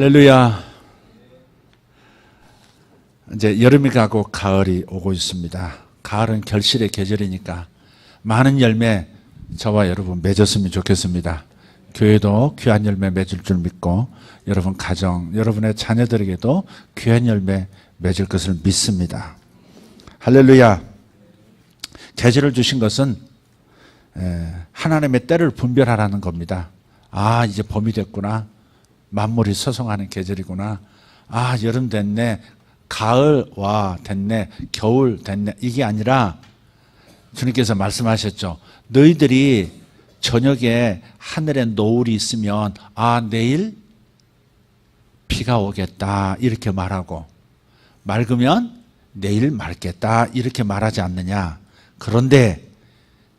할렐루야. 이제 여름이 가고 가을이 오고 있습니다. 가을은 결실의 계절이니까 많은 열매 저와 여러분 맺었으면 좋겠습니다. 교회도 귀한 열매 맺을 줄 믿고 여러분 가정, 여러분의 자녀들에게도 귀한 열매 맺을 것을 믿습니다. 할렐루야. 계절을 주신 것은 하나님의 때를 분별하라는 겁니다. 아, 이제 봄이 됐구나. 만물이 서성하는 계절이구나. 아, 여름 됐네. 가을 와 됐네. 겨울 됐네. 이게 아니라 주님께서 말씀하셨죠. 너희들이 저녁에 하늘에 노을이 있으면 아, 내일 비가 오겠다 이렇게 말하고, 맑으면 내일 맑겠다 이렇게 말하지 않느냐. 그런데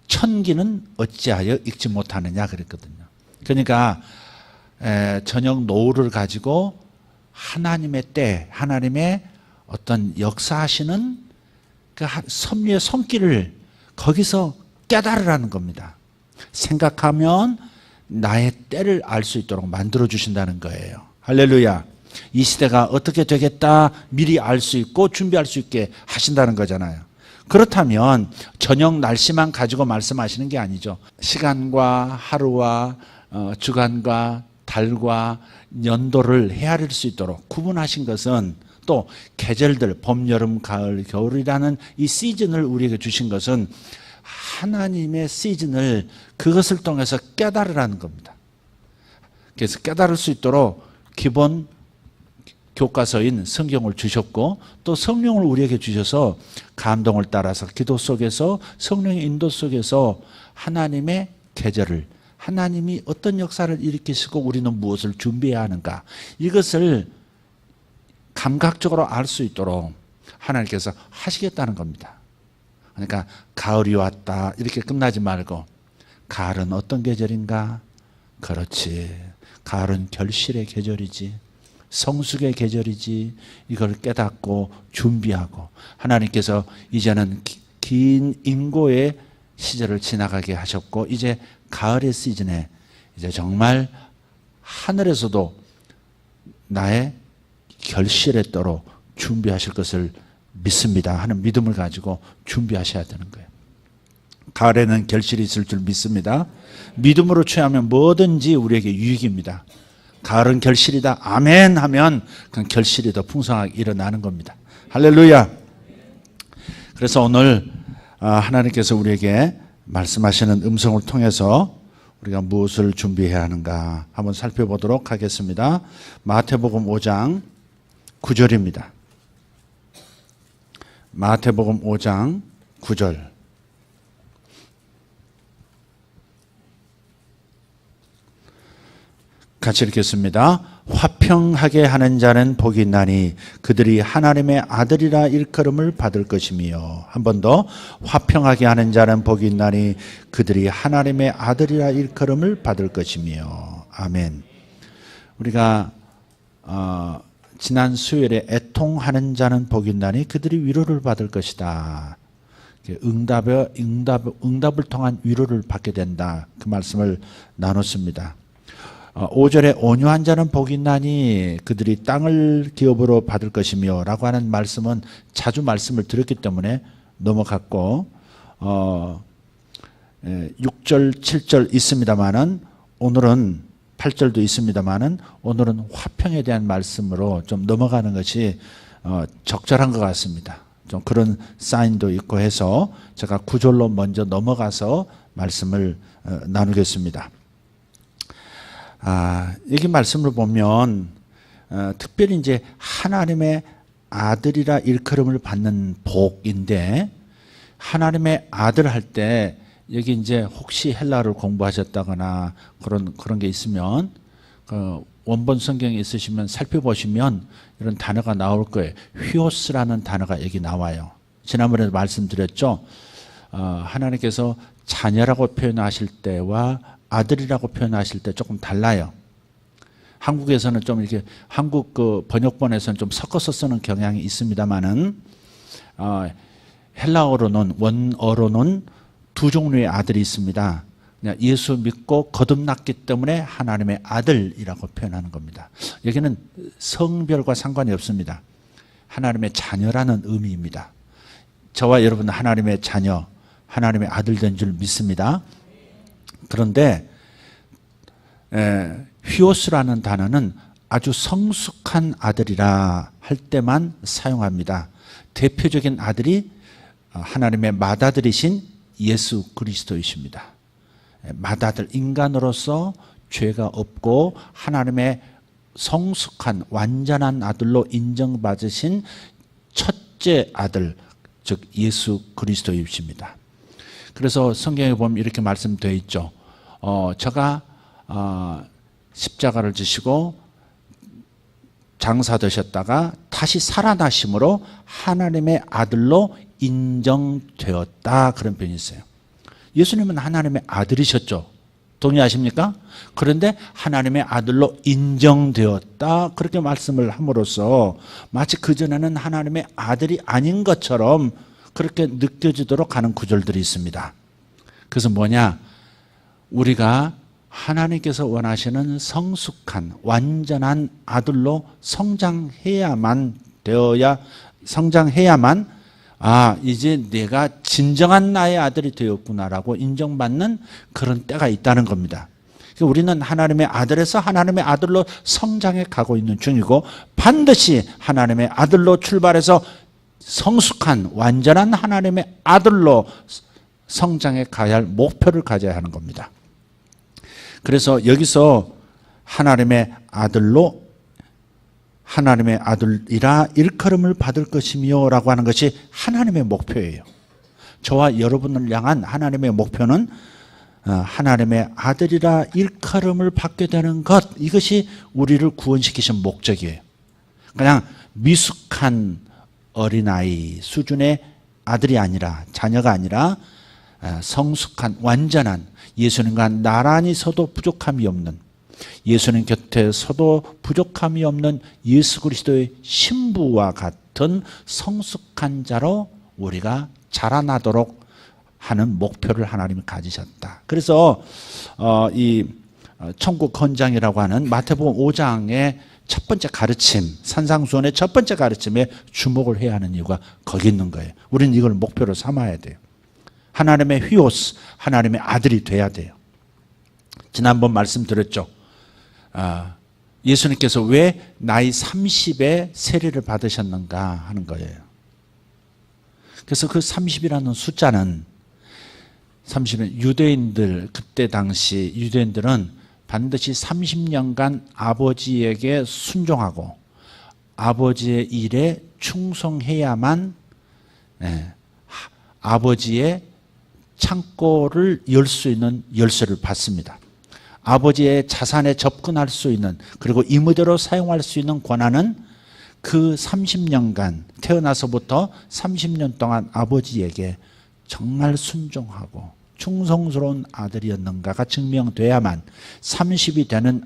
천기는 어찌하여 읽지 못하느냐 그랬거든요. 그러니까 저녁 노을을 가지고 하나님의 때, 하나님의 어떤 역사하시는 그 섭리의 손길을 거기서 깨달으라는 겁니다. 생각하면 나의 때를 알 수 있도록 만들어 주신다는 거예요. 할렐루야. 이 시대가 어떻게 되겠다 미리 알 수 있고 준비할 수 있게 하신다는 거잖아요. 그렇다면 저녁 날씨만 가지고 말씀하시는 게 아니죠. 시간과 하루와 주간과 달과 연도를 헤아릴 수 있도록 구분하신 것은, 또 계절들 봄, 여름, 가을, 겨울이라는 이 시즌을 우리에게 주신 것은 하나님의 시즌을 그것을 통해서 깨달으라는 겁니다. 그래서 깨달을 수 있도록 기본 교과서인 성경을 주셨고, 또 성령을 우리에게 주셔서 감동을 따라서 기도 속에서 성령의 인도 속에서 하나님의 계절을, 하나님이 어떤 역사를 일으키시고 우리는 무엇을 준비해야 하는가, 이것을 감각적으로 알 수 있도록 하나님께서 하시겠다는 겁니다. 그러니까 가을이 왔다 이렇게 끝나지 말고, 가을은 어떤 계절인가? 그렇지, 가을은 결실의 계절이지, 성숙의 계절이지. 이걸 깨닫고 준비하고, 하나님께서 이제는 긴 인고의 시절을 지나가게 하셨고, 이제 가을의 시즌에 이제 정말 하늘에서도 나의 결실에 따라 준비하실 것을 믿습니다 하는 믿음을 가지고 준비하셔야 되는 거예요. 가을에는 결실이 있을 줄 믿습니다. 믿음으로 취하면 뭐든지 우리에게 유익입니다. 가을은 결실이다 아멘 하면 그 결실이 더 풍성하게 일어나는 겁니다. 할렐루야. 그래서 오늘 하나님께서 우리에게 말씀하시는 음성을 통해서 우리가 무엇을 준비해야 하는가 한번 살펴보도록 하겠습니다. 마태복음 5장 9절입니다. 마태복음 5장 9절. 같이 읽겠습니다. 화평하게 하는 자는 복이 있나니 그들이 하나님의 아들이라 일컬음을 받을 것이며, 한 번 더, 화평하게 하는 자는 복이 있나니 그들이 하나님의 아들이라 일컬음을 받을 것이며. 아멘. 우리가 지난 수요일에 애통하는 자는 복이 있나니 그들이 위로를 받을 것이다. 응답을 통한 위로를 받게 된다. 그 말씀을 나눴습니다. 5절에 온유한 자는 복이 있나니 그들이 땅을 기업으로 받을 것이며 라고 하는 말씀은 자주 말씀을 드렸기 때문에 넘어갔고, 6절 7절 있습니다만은 오늘은 8절도 있습니다만은 오늘은 화평에 대한 말씀으로 좀 넘어가는 것이 적절한 것 같습니다. 좀 그런 사인도 있고 해서 제가 9절로 먼저 넘어가서 말씀을 나누겠습니다. 여기 말씀을 보면 특별히 이제 하나님의 아들이라 일컬음을 받는 복인데, 하나님의 아들 할 때 여기 이제 혹시 헬라어를 공부하셨다거나 그런 게 있으면 원본 성경에 있으시면 살펴보시면 이런 단어가 나올 거예요. 휘오스라는 단어가 여기 나와요. 지난번에도 말씀드렸죠. 하나님께서 자녀라고 표현하실 때와 아들이라고 표현하실 때 조금 달라요. 한국에서는 좀 이렇게 한국 그 번역본에서는 좀 섞어서 쓰는 경향이 있습니다만은 헬라어로는, 원어로는 두 종류의 아들이 있습니다. 그냥 예수 믿고 거듭났기 때문에 하나님의 아들이라고 표현하는 겁니다. 여기는 성별과 상관이 없습니다. 하나님의 자녀라는 의미입니다. 저와 여러분은 하나님의 자녀, 하나님의 아들 된 줄 믿습니다. 그런데 휘오스라는 단어는 아주 성숙한 아들이라 할 때만 사용합니다. 대표적인 아들이 하나님의 맏아들이신 예수 그리스도이십니다. 맏아들, 인간으로서 죄가 없고 하나님의 성숙한 완전한 아들로 인정받으신 첫째 아들, 즉 예수 그리스도이십니다. 그래서 성경에 보면 이렇게 말씀되어 있죠. 저가 십자가를 지시고 장사되셨다가 다시 살아나심으로 하나님의 아들로 인정되었다, 그런 표현이 있어요. 예수님은 하나님의 아들이셨죠. 동의하십니까? 그런데 하나님의 아들로 인정되었다, 그렇게 말씀을 함으로써 마치 그전에는 하나님의 아들이 아닌 것처럼 그렇게 느껴지도록 하는 구절들이 있습니다. 그래서 뭐냐? 우리가 하나님께서 원하시는 성숙한 완전한 아들로 성장해야만 이제 내가 진정한 나의 아들이 되었구나라고 인정받는 그런 때가 있다는 겁니다. 우리는 하나님의 아들에서 하나님의 아들로 성장해 가고 있는 중이고, 반드시 하나님의 아들로 출발해서 성숙한 완전한 하나님의 아들로 성장해 가야 할 목표를 가져야 하는 겁니다. 그래서 여기서 하나님의 아들이라 일컬음을 받을 것이며 라고 하는 것이 하나님의 목표예요. 저와 여러분을 향한 하나님의 목표는 하나님의 아들이라 일컬음을 받게 되는 것, 이것이 우리를 구원시키신 목적이에요. 그냥 미숙한 어린아이 수준의 아들이 아니라, 자녀가 아니라 성숙한 완전한, 예수님과 나란히 서도 부족함이 없는, 예수님 곁에 서도 부족함이 없는 예수 그리스도의 신부와 같은 성숙한 자로 우리가 자라나도록 하는 목표를 하나님이 가지셨다. 그래서 이 천국 건장이라고 하는 마태복음 5장의 첫 번째 가르침, 산상수훈의 첫 번째 가르침에 주목을 해야 하는 이유가 거기 있는 거예요. 우리는 이걸 목표로 삼아야 돼요. 하나님의 휘오스, 하나님의 아들이 돼야 돼요. 지난번 말씀드렸죠. 예수님께서 왜 나이 30에 세례를 받으셨는가 하는 거예요. 그래서 그 30이라는 숫자는 30은 유대인들, 그때 당시 유대인들은 반드시 30년간 아버지에게 순종하고 아버지의 일에 충성해야만 아버지의 창고를 열 수 있는 열쇠를 받습니다. 아버지의 자산에 접근할 수 있는, 그리고 임의대로 사용할 수 있는 권한은 그 30년간, 태어나서부터 30년 동안 아버지에게 정말 순종하고 충성스러운 아들이었는가가 증명돼야만 30이 되는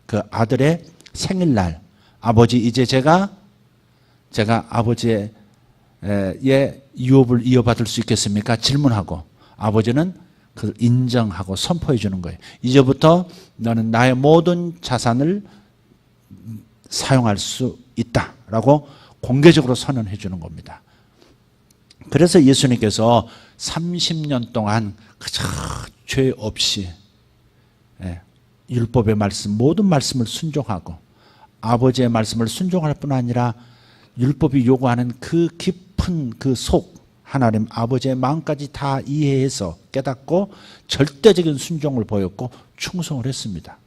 그 아들의 생일날, 아버지 이제 제가 아버지의 유업을 이어받을 수 있겠습니까? 질문하고 아버지는 그걸 인정하고 선포해 주는 거예요. 이제부터 너는 나의 모든 자산을 사용할 수 있다라고 공개적으로 선언해 주는 겁니다. 그래서 예수님께서 30년 동안 그저 죄 없이 율법의 말씀, 모든 말씀을 순종하고 아버지의 말씀을 순종할 뿐 아니라 율법이 요구하는 그 깊은 그 속, 하나님 아버지의 마음까지 다 이해해서 깨닫고 절대적인 순종을 보였고 충성을 했습니다.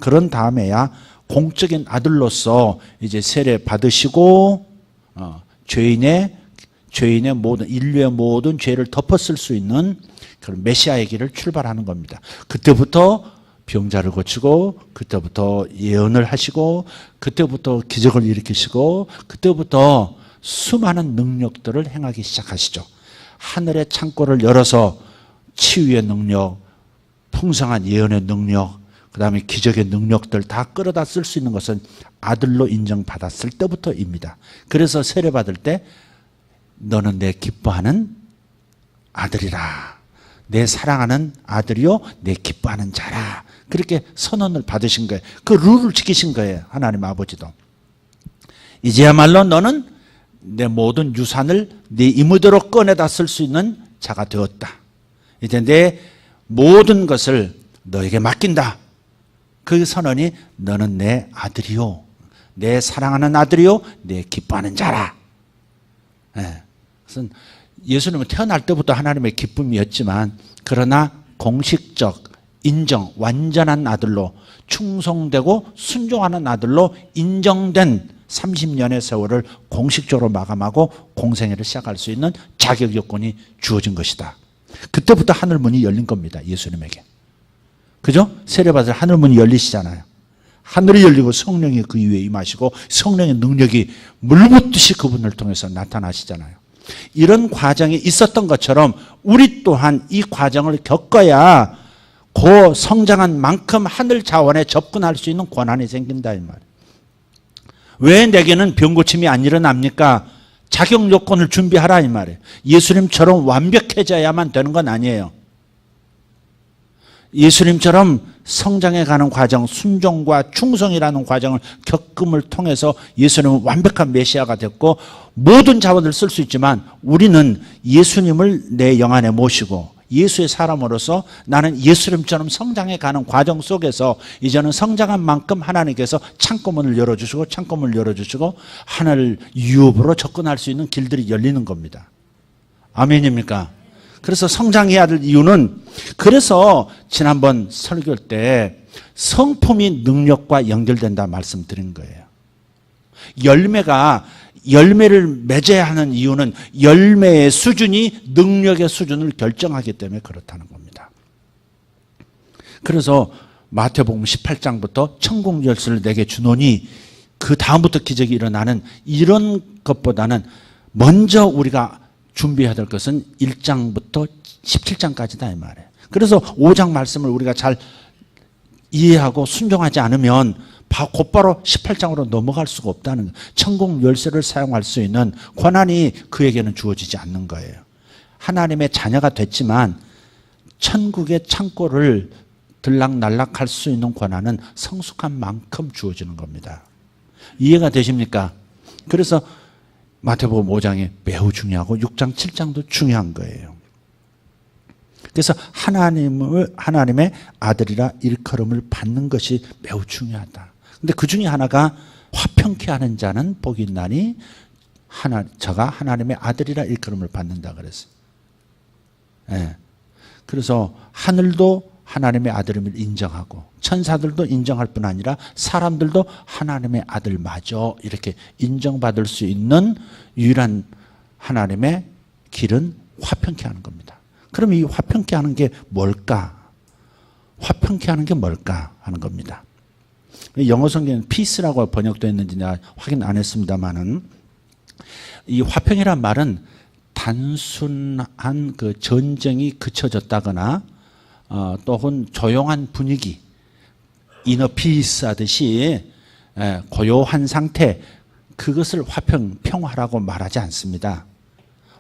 그런 다음에야 공적인 아들로서 이제 세례 받으시고 죄인의 모든, 인류의 모든 죄를 덮었을 수 있는 그런 메시아의 길을 출발하는 겁니다. 그때부터 병자를 고치고, 그때부터 예언을 하시고, 그때부터 기적을 일으키시고, 그때부터 수많은 능력들을 행하기 시작하시죠. 하늘의 창고를 열어서 치유의 능력, 풍성한 예언의 능력, 그 다음에 기적의 능력들 다 끌어다 쓸 수 있는 것은 아들로 인정받았을 때부터입니다. 그래서 세례받을 때 너는 내 기뻐하는 아들이라, 내 사랑하는 아들이요 내 기뻐하는 자라. 그렇게 선언을 받으신 거예요. 그 룰을 지키신 거예요. 하나님 아버지도. 이제야말로 너는 내 모든 유산을 네 임의대로 꺼내다 쓸 수 있는 자가 되었다. 이제 내 모든 것을 너에게 맡긴다. 그 선언이 너는 내 아들이요 내 사랑하는 아들이요 내 기뻐하는 자라. 예. 그래서 예수님은 태어날 때부터 하나님의 기쁨이었지만 그러나 공식적 인정, 완전한 아들로 충성되고 순종하는 아들로 인정된 30년의 세월을 공식적으로 마감하고 공생애를 시작할 수 있는 자격 요건이 주어진 것이다. 그때부터 하늘문이 열린 겁니다. 예수님에게. 그죠? 세례받을 하늘문이 열리시잖아요. 하늘이 열리고 성령이 그 위에 임하시고 성령의 능력이 물붓듯이 그분을 통해서 나타나시잖아요. 이런 과정이 있었던 것처럼 우리 또한 이 과정을 겪어야 그 성장한 만큼 하늘 자원에 접근할 수 있는 권한이 생긴다 이 말이에요. 왜 내게는 병고침이 안 일어납니까? 자격 요건을 준비하라 이 말이에요. 예수님처럼 완벽해져야만 되는 건 아니에요. 예수님처럼 성장해가는 과정, 순종과 충성이라는 과정을 겪음을 통해서 예수님은 완벽한 메시아가 됐고 모든 자원을 쓸 수 있지만 우리는 예수님을 내 영 안에 모시고 예수의 사람으로서 나는 예수님처럼 성장해가는 과정 속에서 이제는 성장한 만큼 하나님께서 창고문을 열어주시고 창고문을 열어주시고 하늘 유업으로 접근할 수 있는 길들이 열리는 겁니다. 아멘입니까? 그래서 성장해야 될 이유는 그래서 지난번 설교 때 성품이 능력과 연결된다 말씀드린 거예요. 열매를 맺어야 하는 이유는 열매의 수준이 능력의 수준을 결정하기 때문에 그렇다는 겁니다. 그래서 마태복음 18장부터 천국 열쇠를 내게 주노니 그 다음부터 기적이 일어나는 이런 것보다는 먼저 우리가 준비해야 될 것은 1장부터 17장까지다 이 말이에요. 그래서 5장 말씀을 우리가 잘 이해하고 순종하지 않으면 곧바로 18장으로 넘어갈 수가 없다는 거예요. 천국 열쇠를 사용할 수 있는 권한이 그에게는 주어지지 않는 거예요. 하나님의 자녀가 됐지만 천국의 창고를 들락날락할 수 있는 권한은 성숙한 만큼 주어지는 겁니다. 이해가 되십니까? 그래서 마태복음 5장이 매우 중요하고 6장, 7장도 중요한 거예요. 그래서 하나님의 아들이라 일컬음을 받는 것이 매우 중요하다. 근데 그 중에 하나가 화평케 하는 자는 복이 있나니 저가 하나님의 아들이라 일컬음을 받는다 그랬어요. 예. 그래서 하늘도 하나님의 아들임을 인정하고 천사들도 인정할 뿐 아니라 사람들도 하나님의 아들 맞아 이렇게 인정받을 수 있는 유일한 하나님의 길은 화평케 하는 겁니다. 그럼 이 화평케 하는 게 뭘까? 화평케 하는 게 뭘까 하는 겁니다. 영어 성경은 peace라고 번역되어 있는지 내가 확인 안 했습니다만은 이 화평이란 말은 단순한 그 전쟁이 그쳐졌다거나 또는 조용한 분위기, 이너 피스 하듯이 고요한 상태, 그것을 평화라고 말하지 않습니다.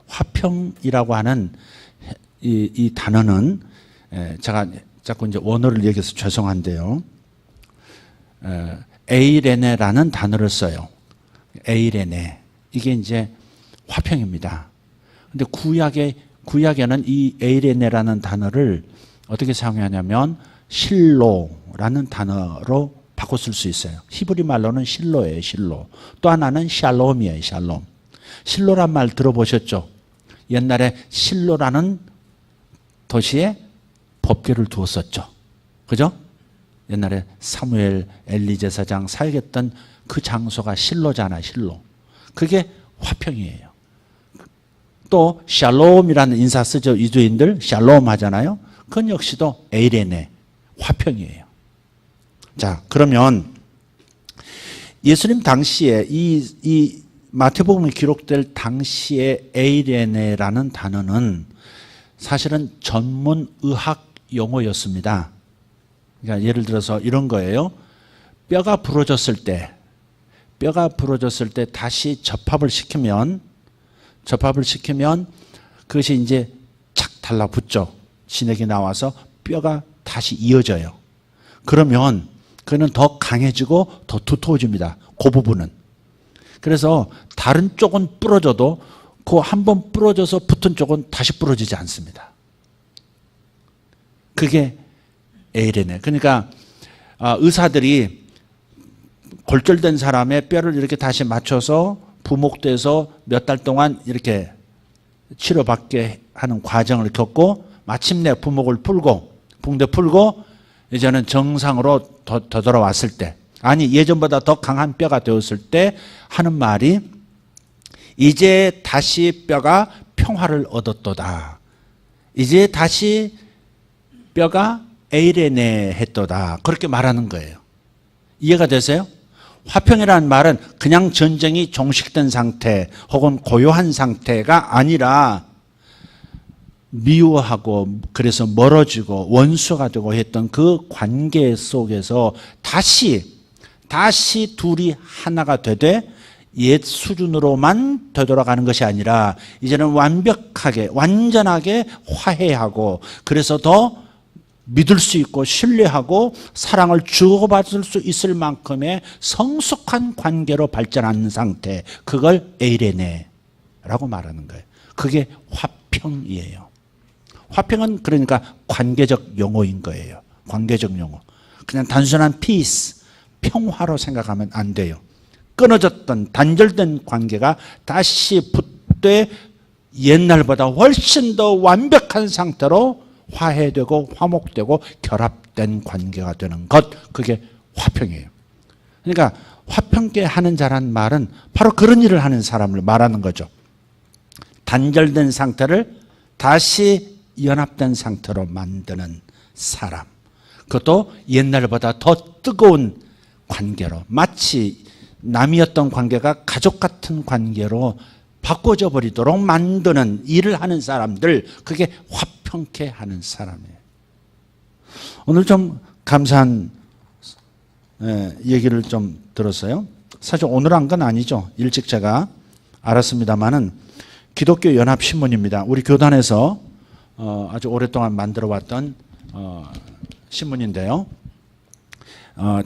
화평이라고 하는 이 단어는 제가 자꾸 이제 원어를 얘기해서 죄송한데요. 에이레네라는 단어를 써요. 에이레네. 이게 이제 화평입니다. 근데 구약에는 이 에이레네라는 단어를 어떻게 사용하냐면 실로라는 단어로 바꿔 쓸 수 있어요. 히브리 말로는 실로예요, 실로. 또 하나는 샬롬이에요, 샬롬. 실로란 말 들어보셨죠? 옛날에 실로라는 도시에 법궤를 두었었죠. 그죠? 옛날에 사무엘, 엘리 제사장 살겠던 그 장소가 실로잖아요, 실로. 그게 화평이에요. 또 샬롬이라는 인사 쓰죠. 이주인들 샬롬 하잖아요. 그건 역시도 에이레네, 화평이에요. 자, 그러면 예수님 당시에 이 마태복음이 기록될 당시에 에이레네라는 단어는 사실은 전문 의학 용어였습니다. 그러니까 예를 들어서 이런 거예요. 뼈가 부러졌을 때 다시 접합을 시키면 그것이 이제 착 달라붙죠. 신액이 나와서 뼈가 다시 이어져요. 그러면 그는 더 강해지고 더 두터워집니다. 그 부분은. 그래서 다른 쪽은 부러져도 그 한 번 부러져서 붙은 쪽은 다시 부러지지 않습니다. 그게 에이레네. 그러니까 의사들이 골절된 사람의 뼈를 이렇게 다시 맞춰서 부목돼서 몇 달 동안 이렇게 치료받게 하는 과정을 겪고 마침내 부목을 풀고 붕대 풀고 이제는 정상으로 되돌아왔을 때, 아니 예전보다 더 강한 뼈가 되었을 때 하는 말이 이제 다시 뼈가 평화를 얻었도다. 이제 다시 뼈가 에이레네 했도다. 그렇게 말하는 거예요. 이해가 되세요? 화평이라는 말은 그냥 전쟁이 종식된 상태 혹은 고요한 상태가 아니라 미워하고 그래서 멀어지고 원수가 되고 했던 그 관계 속에서 다시 둘이 하나가 되되 옛 수준으로만 되돌아가는 것이 아니라 이제는 완벽하게 완전하게 화해하고 그래서 더 믿을 수 있고 신뢰하고 사랑을 주고받을 수 있을 만큼의 성숙한 관계로 발전하는 상태, 그걸 에이레네라고 말하는 거예요. 그게 화평이에요. 화평은 그러니까 관계적 용어인 거예요. 관계적 용어. 그냥 단순한 피스, 평화로 생각하면 안 돼요. 끊어졌던 단절된 관계가 다시 붙되 옛날보다 훨씬 더 완벽한 상태로 화해되고 화목되고 결합된 관계가 되는 것, 그게 화평이에요. 그러니까 화평케 하는 자란 말은 바로 그런 일을 하는 사람을 말하는 거죠. 단절된 상태를 다시 연합된 상태로 만드는 사람. 그것도 옛날보다 더 뜨거운 관계로, 마치 남이었던 관계가 가족 같은 관계로 바꿔져 버리도록 만드는 일을 하는 사람들, 그게 화평케 하는 사람이에요. 오늘 좀 감사한 얘기를 좀 들었어요. 사실 오늘 한 건 아니죠. 일찍 제가 알았습니다마는 기독교 연합신문입니다. 우리 교단에서 아주 오랫동안 만들어 왔던 신문인데요.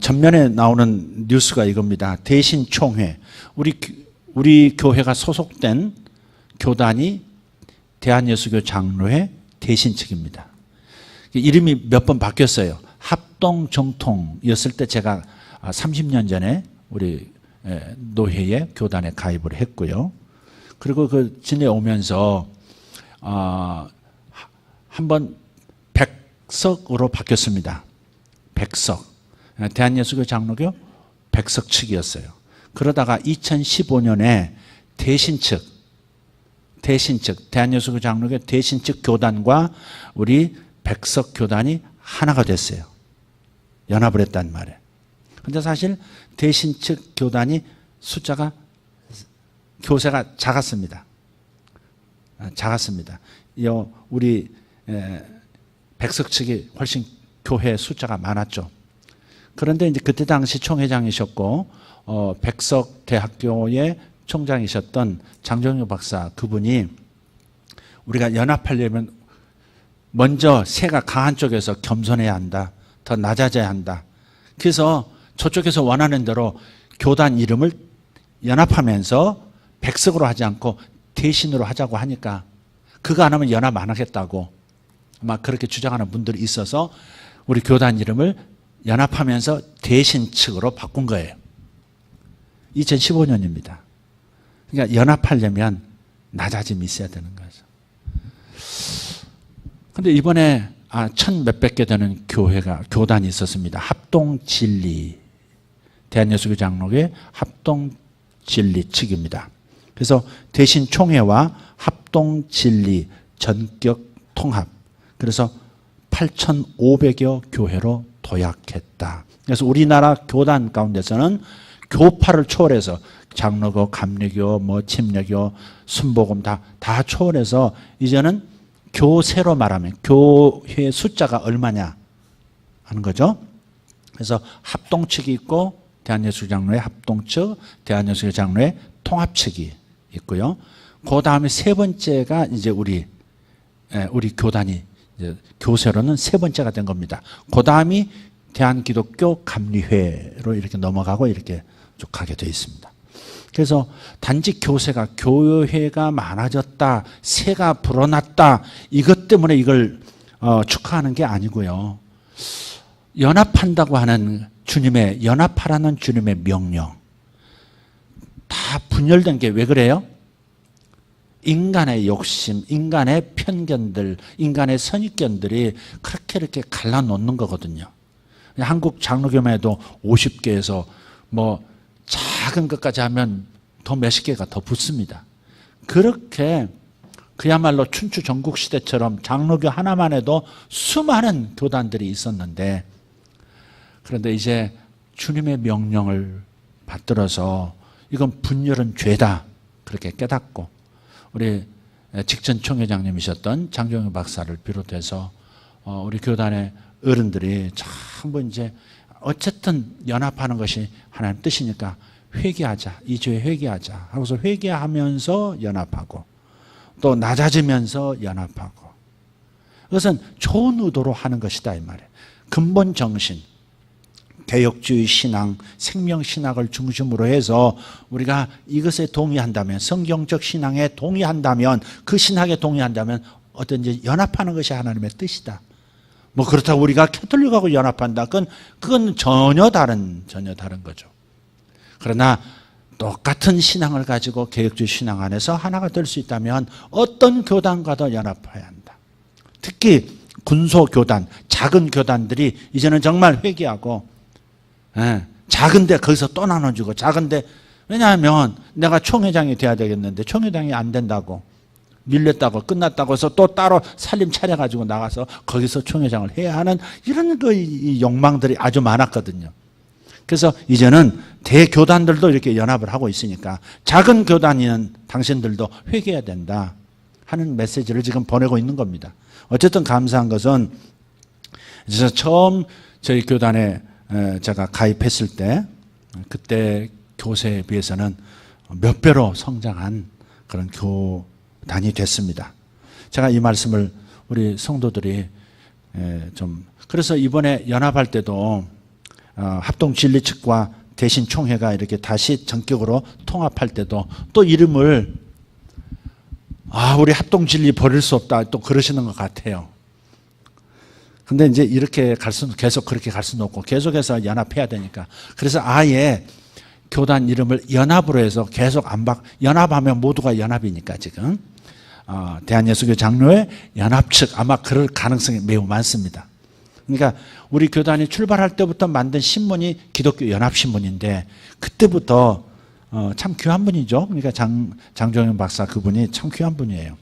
전면에 나오는 뉴스가 이겁니다. 대신총회. 우리 교회가 소속된 교단이 대한예수교 장로회 대신 측입니다. 이름이 몇 번 바뀌었어요. 합동정통이었을 때 제가 30년 전에 우리 노회에 교단에 가입을 했고요. 그리고 그 지내오면서 한번 백석으로 바뀌었습니다. 백석. 대한예수교 장로교 백석 측이었어요. 그러다가 2015년에 대신측, 대한예수교 장로교 대신측 교단과 우리 백석 교단이 하나가 됐어요. 연합을 했단 말이에요. 근데 사실 대신측 교단이 숫자가, 교세가 작았습니다. 우리 백석 측이 훨씬 교회 숫자가 많았죠. 그런데 이제 그때 당시 총회장이셨고 백석 대학교의 총장이셨던 장정효 박사, 그분이 우리가 연합하려면 먼저 새가 강한 쪽에서 겸손해야 한다. 더 낮아져야 한다. 그래서 저쪽에서 원하는 대로 교단 이름을 연합하면서 백석으로 하지 않고 대신으로 하자고 하니까 그거 안 하면 연합 안 하겠다고 아마 그렇게 주장하는 분들이 있어서 우리 교단 이름을 연합하면서 대신 측으로 바꾼 거예요. 2015년입니다. 그러니까 연합하려면 낮아짐이 있어야 되는 거죠. 그런데 이번에 1,000몇백 개 되는 교단이 있었습니다. 합동진리, 대한예수교 장로교의 합동진리 측입니다. 그래서 대신 총회와 합동진리 전격 통합, 그래서 8,500여 교회로 도약했다. 그래서 우리나라 교단 가운데서는 교파를 초월해서 장로교, 감리교, 침례교, 순복음 다 초월해서 이제는 교세로 말하면 교회 숫자가 얼마냐 하는 거죠. 그래서 합동측이 있고 대한예수교 장로회 합동측, 대한예수교 장로회 통합측이 있고요. 그 다음에 세 번째가 이제 우리 교단이 이제 교세로는 세 번째가 된 겁니다. 그 다음이 대한기독교 감리회로 이렇게 넘어가고 이렇게 쭉 가게 되어 있습니다. 그래서 단지 교세가 교회가 많아졌다, 새가 불어났다 이것 때문에 이걸 축하하는 게 아니고요. 연합한다고 하는 주님의 연합하라는 주님의 명령 다 분열된 게 왜 그래요? 인간의 욕심, 인간의 편견들, 인간의 선입견들이 그렇게 이렇게 갈라놓는 거거든요. 한국 장로교회도 50개에서 뭐 작은 것까지 하면 더 몇십 개가 더 붙습니다. 그렇게 그야말로 춘추 전국시대처럼 장로교 하나만 해도 수많은 교단들이 있었는데, 그런데 이제 주님의 명령을 받들어서 이건 분열은 죄다 그렇게 깨닫고, 우리 직전 총회장님이셨던 장종영 박사를 비롯해서 우리 교단의 어른들이 전부 이제 어쨌든 연합하는 것이 하나님 뜻이니까 회개하자, 이 죄 회개하자 하고서 회개하면서 연합하고 또 낮아지면서 연합하고, 그것은 좋은 의도로 하는 것이다 이 말이에요. 근본 정신, 개혁주의 신앙, 생명신학을 중심으로 해서 우리가 이것에 동의한다면, 성경적 신앙에 동의한다면, 그 신학에 동의한다면 어떤지 연합하는 것이 하나님의 뜻이다. 뭐 그렇다고 우리가 캐톨릭하고 연합한다, 그건 전혀 다른 거죠. 그러나 똑같은 신앙을 가지고 개혁주의 신앙 안에서 하나가 될 수 있다면 어떤 교단과도 연합해야 한다. 특히 군소교단, 작은 교단들이 이제는 정말 회개하고, 작은데 거기서 또 나눠주고, 작은데, 왜냐하면 내가 총회장이 돼야 되겠는데 총회장이 안 된다고, 밀렸다고, 끝났다고 해서 또 따로 살림 차려가지고 나가서 거기서 총회장을 해야 하는 이런 이 욕망들이 아주 많았거든요. 그래서 이제는 대교단들도 이렇게 연합을 하고 있으니까 작은 교단인 당신들도 회개해야 된다 하는 메시지를 지금 보내고 있는 겁니다. 어쨌든 감사한 것은, 그래서 처음 저희 교단에 제가 가입했을 때 그때 교세에 비해서는 몇 배로 성장한 그런 교단이 됐습니다. 제가 이 말씀을 우리 성도들이 그래서 이번에 연합할 때도 합동진리 측과 대신 총회가 이렇게 다시 전격으로 통합할 때도 또 이름을 우리 합동진리 버릴 수 없다 또 그러시는 것 같아요. 근데 이제 이렇게 계속 그렇게 갈 수는 없고 계속해서 연합해야 되니까, 그래서 아예 교단 이름을 연합으로 해서 계속 연합하면 모두가 연합이니까 지금 대한예수교 장로회 연합 측 아마 그럴 가능성이 매우 많습니다. 그러니까 우리 교단이 출발할 때부터 만든 신문이 기독교 연합신문인데 그때부터 참 귀한 분이죠. 그러니까 장종영 박사 그분이 참 귀한 분이에요.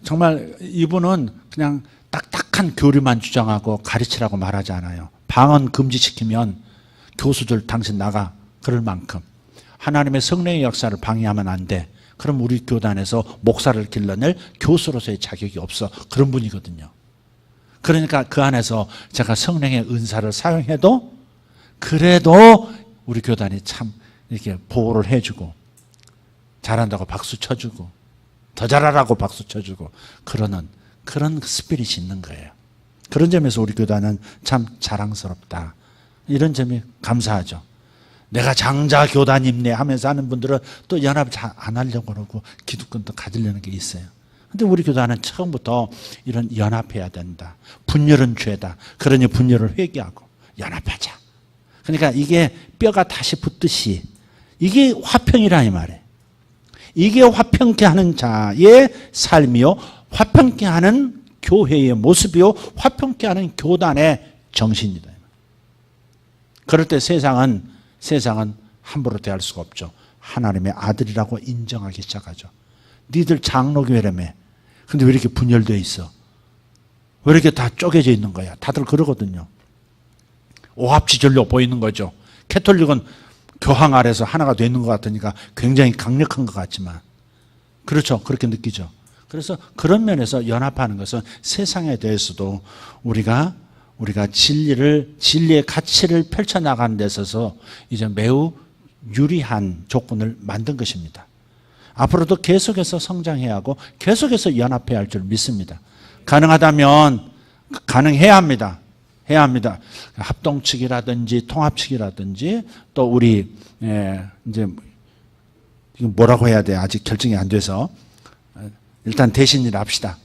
정말 이분은 그냥 딱딱한 교리만 주장하고 가르치라고 말하지 않아요. 방언 금지시키면 교수들 당신 나가 그럴 만큼 하나님의 성령의 역사를 방해하면 안 돼. 그럼 우리 교단에서 목사를 길러낼 교수로서의 자격이 없어. 그런 분이거든요. 그러니까 그 안에서 제가 성령의 은사를 사용해도 그래도 우리 교단이 참 이렇게 보호를 해주고 잘한다고 박수 쳐주고 더 잘하라고 박수 쳐주고 그러는 그런 스피릿이 있는 거예요. 그런 점에서 우리 교단은 참 자랑스럽다. 이런 점이 감사하죠. 내가 장자 교단입네 하면서 하는 분들은 또 연합 안 하려고 그러고 기득권도 가지려는 게 있어요. 근데 우리 교단은 처음부터 이런 연합해야 된다. 분열은 죄다. 그러니 분열을 회개하고 연합하자. 그러니까 이게 뼈가 다시 붙듯이 이게 화평이라 이 말이에요. 이게 화평케 하는 자의 삶이요, 화평케 하는 교회의 모습이요, 화평케 하는 교단의 정신이다. 그럴 때 세상은 함부로 대할 수가 없죠. 하나님의 아들이라고 인정하기 시작하죠. 니들 장로교회라며. 근데 왜 이렇게 분열되어 있어? 왜 이렇게 다 쪼개져 있는 거야? 다들 그러거든요. 오합지졸로 보이는 거죠. 캐톨릭은 교황 아래서 하나가 되는 것 같으니까 굉장히 강력한 것 같지만, 그렇죠. 그렇게 느끼죠. 그래서 그런 면에서 연합하는 것은 세상에 대해서도 우리가 진리의 가치를 펼쳐나가는 데 있어서 이제 매우 유리한 조건을 만든 것입니다. 앞으로도 계속해서 성장해야 하고 계속해서 연합해야 할 줄 믿습니다. 가능하다면 가능해야 합니다. 해야 합니다. 합동측이라든지 통합측이라든지 또 우리 이제 뭐라고 해야 돼? 아직 결정이 안 돼서 일단 대신이라 합시다.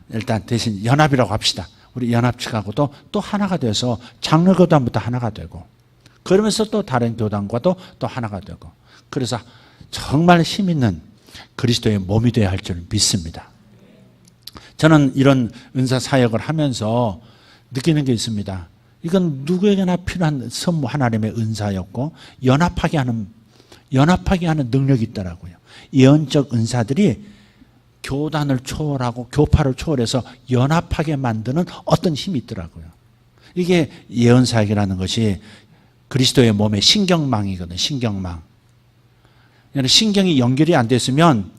일단 대신 연합이라고 합시다. 우리 연합측하고도 또 하나가 돼서 장로교단부터 하나가 되고 그러면서 또 다른 교단과도 또 하나가 되고 그래서 정말 힘 있는 그리스도의 몸이 되어야 할 줄 믿습니다. 저는 이런 은사 사역을 하면서 느끼는 게 있습니다. 이건 누구에게나 필요한 선무 하나님의 은사였고 연합하게 하는 능력이 있더라고요. 예언적 은사들이 교단을 초월하고 교파를 초월해서 연합하게 만드는 어떤 힘이 있더라고요. 이게 예언 사역이라는 것이 그리스도의 몸의 신경망이거든요. 신경망. 신경이 연결이 안 됐으면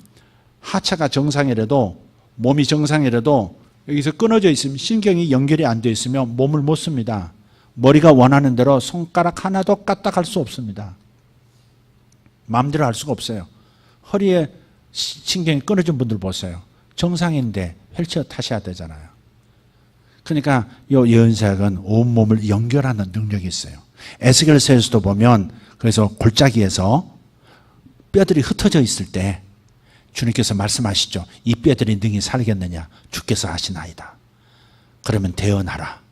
하차가 정상이라도 몸이 정상이라도 여기서 끊어져 있으면 신경이 연결이 안 돼 있으면 몸을 못 씁니다. 머리가 원하는 대로 손가락 하나도 까딱할 수 없습니다. 마음대로 할 수가 없어요. 허리에 신경이 끊어진 분들 보세요. 정상인데 휠체어 타셔야 되잖아요. 그러니까 이 예언사역은 온몸을 연결하는 능력이 있어요. 에스겔서에서도 보면 그래서 골짜기에서 뼈들이 흩어져 있을 때 주님께서 말씀하시죠. 이 뼈들이 능히 살겠느냐 주께서 하시나이다. 그러면 대언하라.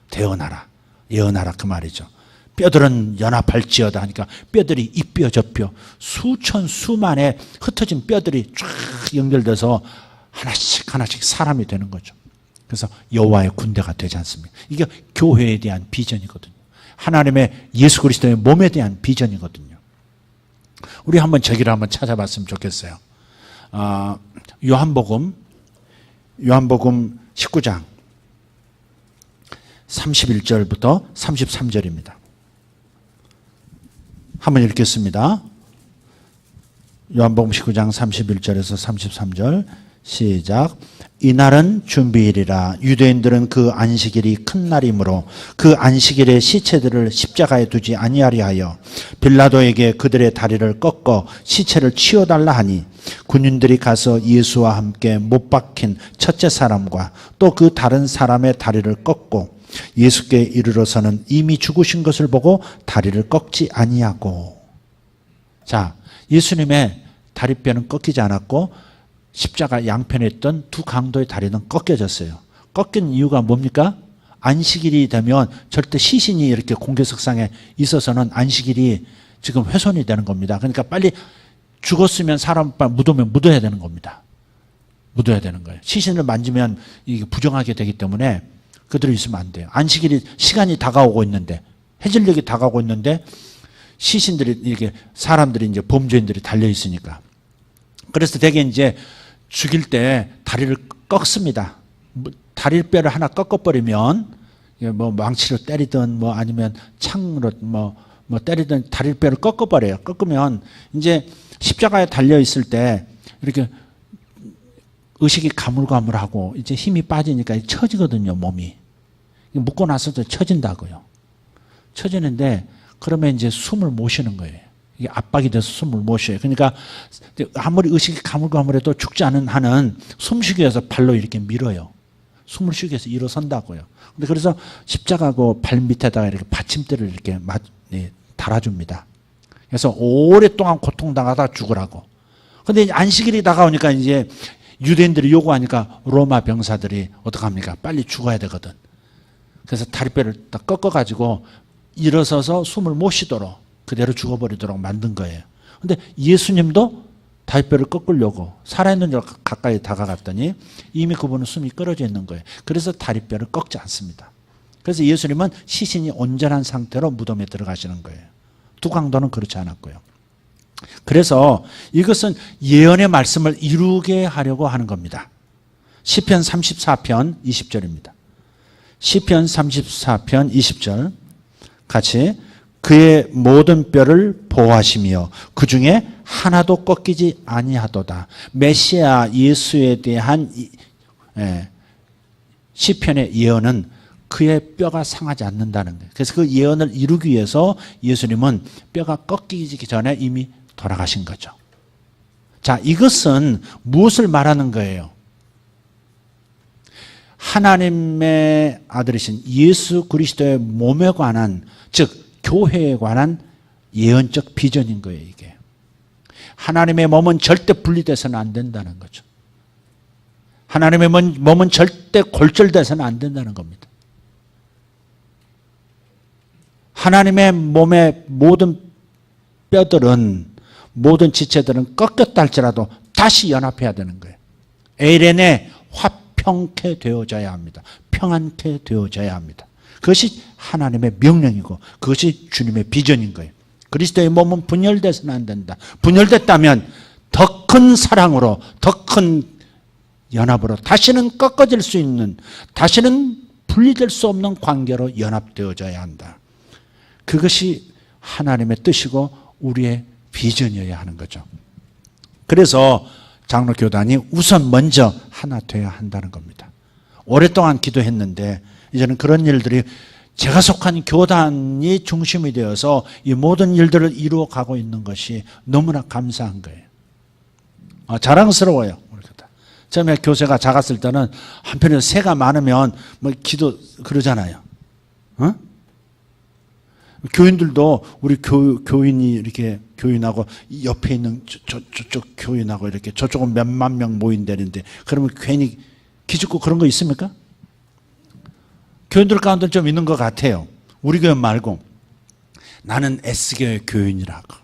대언하라. 예언하라 그 말이죠. 뼈들은 연합할지어다 하니까 뼈들이 이 뼈 저 뼈 수천 수만의 흩어진 뼈들이 쫙 연결돼서 하나씩 하나씩 사람이 되는 거죠. 그래서 여호와의 군대가 되지 않습니까? 이게 교회에 대한 비전이거든요. 하나님의 예수 그리스도의 몸에 대한 비전이거든요. 우리 한번 저기를 한번 찾아봤으면 좋겠어요. 요한복음 19장 31절부터 33절입니다. 한번 읽겠습니다. 요한복음 19장 31절에서 33절 시작. 이날은 준비일이라. 유대인들은 그 안식일이 큰 날이므로 그 안식일에 시체들을 십자가에 두지 아니하려 하여 빌라도에게 그들의 다리를 꺾어 시체를 치워달라 하니 군인들이 가서 예수와 함께 못 박힌 첫째 사람과 또 그 다른 사람의 다리를 꺾고 예수께 이르러서는 이미 죽으신 것을 보고 다리를 꺾지 아니하고. 자, 예수님의 다리뼈는 꺾이지 않았고 십자가 양편에 있던 두 강도의 다리는 꺾여졌어요. 꺾인 이유가 뭡니까? 안식일이 되면 절대 시신이 이렇게 공개석상에 있어서는 안식일이 지금 훼손이 되는 겁니다. 그러니까 빨리 죽었으면 사람 무덤에 묻어야 되는 겁니다. 묻어야 되는 거예요. 시신을 만지면 이게 부정하게 되기 때문에 그대로 있으면 안 돼요. 안식일이 시간이 다가오고 있는데 해질녘이 다가오고 있는데 시신들이 이렇게 사람들이 이제 범죄인들이 달려 있으니까. 그래서 대개 이제 죽일 때 다리를 꺾습니다. 다리뼈를 하나 꺾어버리면 뭐 망치로 때리든 뭐 아니면 창으로 뭐 때리든 다리뼈를 꺾어버려요. 꺾으면 이제 십자가에 달려 있을 때 이렇게 의식이 가물가물하고 이제 힘이 빠지니까 처지거든요, 몸이. 묶고 나서도 처진다고요. 처지는데 그러면 이제 숨을 못 쉬는 거예요. 이게 압박이 돼서 숨을 못 쉬어요. 그러니까 아무리 의식이 가물가물해도 죽지 않은 한은 숨쉬기 위해서 발로 이렇게 밀어요. 숨을 쉬기 위해서 일어선다고요. 근데 그래서 십자가 그 발 밑에다가 이렇게 받침대를 이렇게 달아줍니다. 그래서 오랫동안 고통당하다 죽으라고. 근데 안식일이 다가오니까 이제 유대인들이 요구하니까 로마 병사들이 어떡합니까? 빨리 죽어야 되거든. 그래서 다리뼈를 딱 꺾어가지고 일어서서 숨을 못 쉬도록 그대로 죽어버리도록 만든 거예요. 근데 예수님도 다리뼈를 꺾으려고 살아있는 줄 가까이 다가갔더니 이미 그분은 숨이 끊어져 있는 거예요. 그래서 다리뼈를 꺾지 않습니다. 그래서 예수님은 시신이 온전한 상태로 무덤에 들어가시는 거예요. 두 강도는 그렇지 않았고요. 그래서 이것은 예언의 말씀을 이루게 하려고 하는 겁니다. 시편 34편 20절입니다. 시편 34편 20절 같이 그의 모든 뼈를 보호하시며 그 중에 하나도 꺾이지 아니하도다. 메시아 예수에 대한 시편의 예언은 그의 뼈가 상하지 않는다는 거예요. 그래서 그 예언을 이루기 위해서 예수님은 뼈가 꺾이기 전에 이미 돌아가신 거죠. 자, 이것은 무엇을 말하는 거예요? 하나님의 아들이신 예수 그리스도의 몸에 관한, 즉 교회에 관한 예언적 비전인 거예요, 이게. 하나님의 몸은 절대 분리돼서는 안 된다는 거죠. 하나님의 몸은 절대 골절돼서는 안 된다는 겁니다. 하나님의 몸의 모든 뼈들은, 모든 지체들은 꺾였다 할지라도 다시 연합해야 되는 거예요. 에이렌에 화평케 되어져야 합니다. 평안케 되어져야 합니다. 그것이 하나님의 명령이고 그것이 주님의 비전인 거예요. 그리스도의 몸은 분열돼서는 안 된다. 분열됐다면 더 큰 사랑으로, 더 큰 연합으로 다시는 꺾어질 수 있는, 다시는 분리될 수 없는 관계로 연합되어져야 한다. 그것이 하나님의 뜻이고 우리의 비전이어야 하는 거죠. 그래서 장로교단이 우선 먼저 하나 되어야 한다는 겁니다. 오랫동안 기도했는데 이제는 그런 일들이 제가 속한 교단이 중심이 되어서 이 모든 일들을 이루어가고 있는 것이 너무나 감사한 거예요. 자랑스러워요. 처음에 교세가 작았을 때는 한편으로 새가 많으면 뭐 기도 그러잖아요. 교인들도 우리 교인이 이렇게 교인하고 옆에 있는 저쪽 교인하고 이렇게 저쪽은 몇만 명 모인다는데 그러면 괜히 기죽고 그런 거 있습니까? 교인들 가운데 좀 있는 것 같아요. 우리 교인 말고 나는 S교회 교인이라고,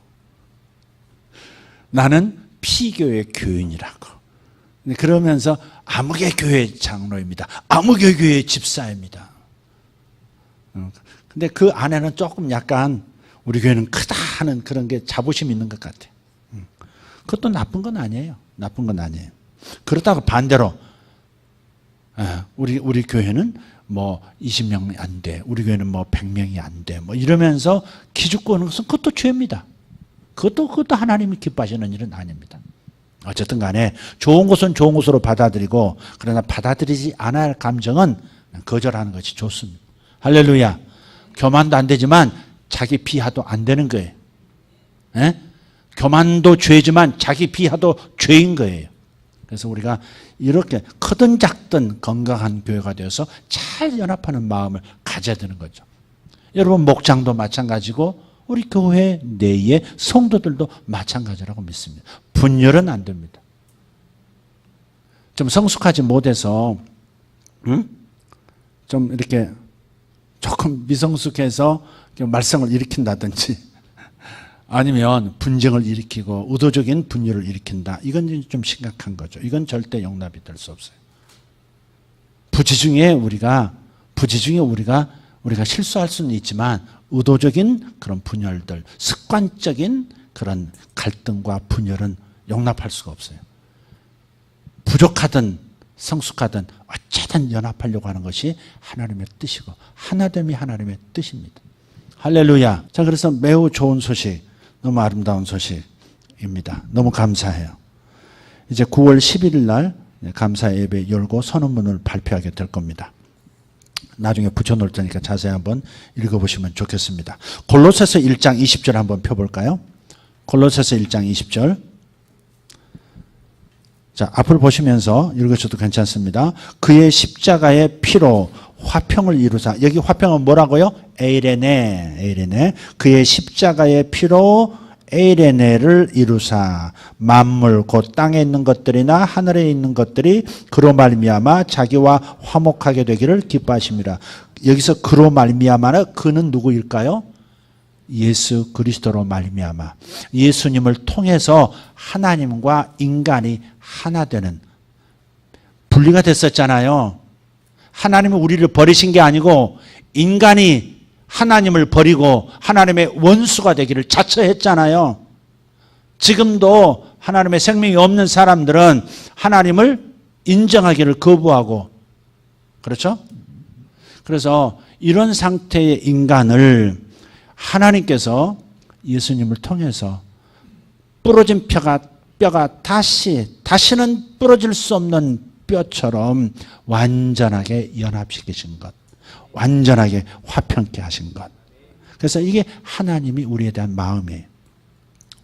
나는 P교회 교인이라고, 그러면서 아무개 교회 장로입니다, 아무개 교회 집사입니다. 근데 그 안에는 조금 약간 우리 교회는 크다 하는 그런 게 자부심이 있는 것 같아요. 그것도 나쁜 건 아니에요. 나쁜 건 아니에요. 그렇다고 반대로 우리 교회는 뭐 20명이 안 돼, 우리 교회는 뭐 100명이 안 돼, 뭐 이러면서 기죽고 하는 것은 그것도 죄입니다. 그것도 하나님이 기뻐하시는 일은 아닙니다. 어쨌든 간에 좋은 것은 좋은 것으로 받아들이고, 그러나 받아들이지 않아야 할 감정은 거절하는 것이 좋습니다. 할렐루야. 교만도 안 되지만 자기 비하도 안 되는 거예요. 에? 교만도 죄지만 자기 비하도 죄인 거예요. 그래서 우리가 이렇게 크든 작든 건강한 교회가 되어서 잘 연합하는 마음을 가져야 되는 거죠. 여러분, 목장도 마찬가지고 우리 교회 내의 성도들도 마찬가지라고 믿습니다. 분열은 안 됩니다. 좀 성숙하지 못해서 좀 이렇게 조금 미성숙해서 말썽을 일으킨다든지 아니면 분쟁을 일으키고 의도적인 분열을 일으킨다. 이건 좀 심각한 거죠. 이건 절대 용납이 될 수 없어요. 부지중에 우리가 실수할 수는 있지만 의도적인 그런 분열들, 습관적인 그런 갈등과 분열은 용납할 수가 없어요. 부족하든 성숙하든 어쨌든 연합하려고 하는 것이 하나님의 뜻이고 하나됨이 하나님의 뜻입니다. 할렐루야. 자, 그래서 매우 좋은 소식, 너무 아름다운 소식입니다. 너무 감사해요. 이제 9월 11일 날 감사 예배 열고 선언문을 발표하게 될 겁니다. 나중에 붙여놓을 테니까 자세히 한번 읽어보시면 좋겠습니다. 골로새서 1장 20절 한번 펴볼까요? 골로새서 1장 20절. 자, 앞을 보시면서 읽으셔도 괜찮습니다. 그의 십자가의 피로 화평을 이루사. 여기 화평은 뭐라고요? 에이레네. 그의 십자가의 피로 에이레네를 이루사 만물 곧 땅에 있는 것들이나 하늘에 있는 것들이 그로 말미암아 자기와 화목하게 되기를 기뻐하십니다. 여기서 그로 말미암아는 그는 누구일까요? 예수 그리스도로 말미암아, 예수님을 통해서 하나님과 인간이 하나 되는, 분리가 됐었잖아요. 하나님은 우리를 버리신 게 아니고 인간이 하나님을 버리고 하나님의 원수가 되기를 자처했잖아요. 지금도 하나님의 생명이 없는 사람들은 하나님을 인정하기를 거부하고, 그렇죠? 그래서 이런 상태의 인간을 하나님께서 예수님을 통해서 부러진 뼈가 다시는 부러질 수 없는 뼈처럼 완전하게 연합시키신 것, 완전하게 화평케 하신 것. 그래서 이게 하나님이 우리에 대한 마음이에요.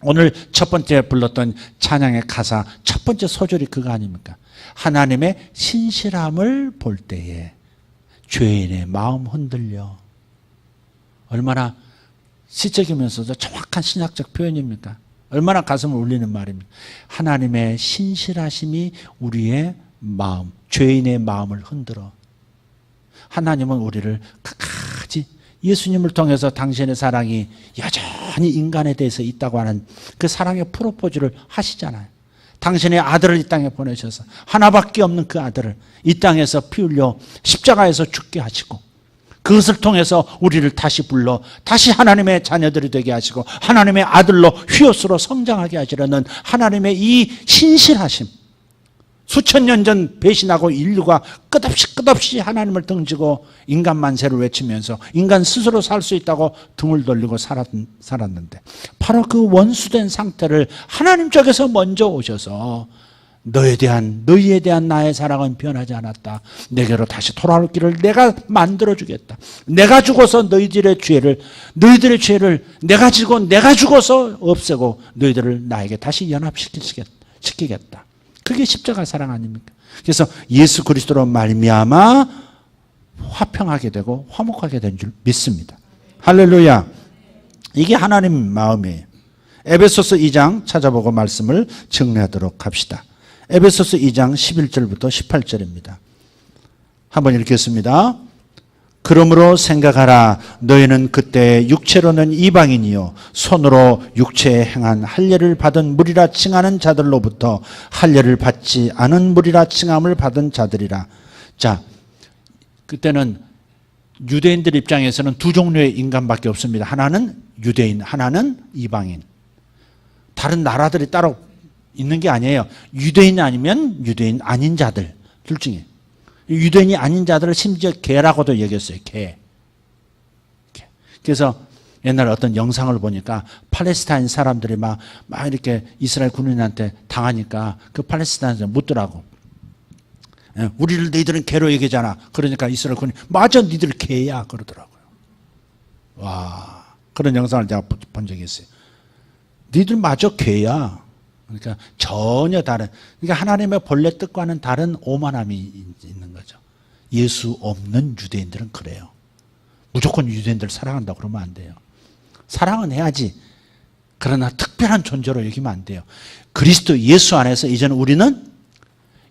오늘 첫 번째 불렀던 찬양의 가사 첫 번째 소절이 그거 아닙니까? 하나님의 신실함을 볼 때에 죄인의 마음 흔들려. 얼마나 시적이면서도 정확한 신학적 표현입니까? 얼마나 가슴을 울리는 말입니까? 하나님의 신실하심이 우리의 마음, 죄인의 마음을 흔들어. 하나님은 우리를 끝까지 예수님을 통해서 당신의 사랑이 여전히 인간에 대해서 있다고 하는 그 사랑의 프로포즈를 하시잖아요. 당신의 아들을 이 땅에 보내셔서 하나밖에 없는 그 아들을 이 땅에서 피 흘려 십자가에서 죽게 하시고 그것을 통해서 우리를 다시 불러 다시 하나님의 자녀들이 되게 하시고 하나님의 아들로 휘옷으로 성장하게 하시려는 하나님의 이 신실하심, 수천 년 전 배신하고 인류가 끝없이 하나님을 등지고 인간 만세를 외치면서 인간 스스로 살 수 있다고 등을 돌리고 살았는데 바로 그 원수된 상태를 하나님 쪽에서 먼저 오셔서 너희에 대한 나의 사랑은 변하지 않았다. 내게로 다시 돌아올 길을 내가 만들어주겠다. 내가 죽어서 너희들의 죄를 내가 지고 내가 죽어서 없애고 너희들을 나에게 다시 연합시키겠다. 그게 십자가 사랑 아닙니까? 그래서 예수 그리스도로 말미암아 화평하게 되고 화목하게 된 줄 믿습니다. 할렐루야. 이게 하나님 마음이에요. 에베소서 2장 찾아보고 말씀을 정리하도록 합시다. 에베소서 2장 11절부터 18절입니다. 한번 읽겠습니다. 그러므로 생각하라. 너희는 그때 육체로는 이방인이요 손으로 육체에 행한 할례를 받은 무리라 칭하는 자들로부터 할례를 받지 않은 무리라 칭함을 받은 자들이라. 자, 그때는 유대인들 입장에서는 두 종류의 인간밖에 없습니다. 하나는 유대인, 하나는 이방인. 다른 나라들이 따로 있는 게 아니에요. 유대인 아니면 유대인 아닌 자들 둘 중에. 유대인이 아닌 자들을 심지어 개라고도 얘기했어요. 개. 그래서 옛날에 어떤 영상을 보니까 팔레스타인 사람들이 막 이렇게 이스라엘 군인한테 당하니까 그 팔레스타인에서 묻더라고. 우리를 너희들은 개로 얘기하잖아. 그러니까 이스라엘 군인 맞아 너희들 개야 그러더라고요. 와, 그런 영상을 제가 본 적이 있어요. 너희들 맞아 개야. 그러니까 전혀 다른, 그러니까 하나님의 본래 뜻과는 다른 오만함이 있는 거죠. 예수 없는 유대인들은 그래요. 무조건 유대인들을 사랑한다고 그러면 안 돼요. 사랑은 해야지. 그러나 특별한 존재로 여기면 안 돼요. 그리스도 예수 안에서 이제는 우리는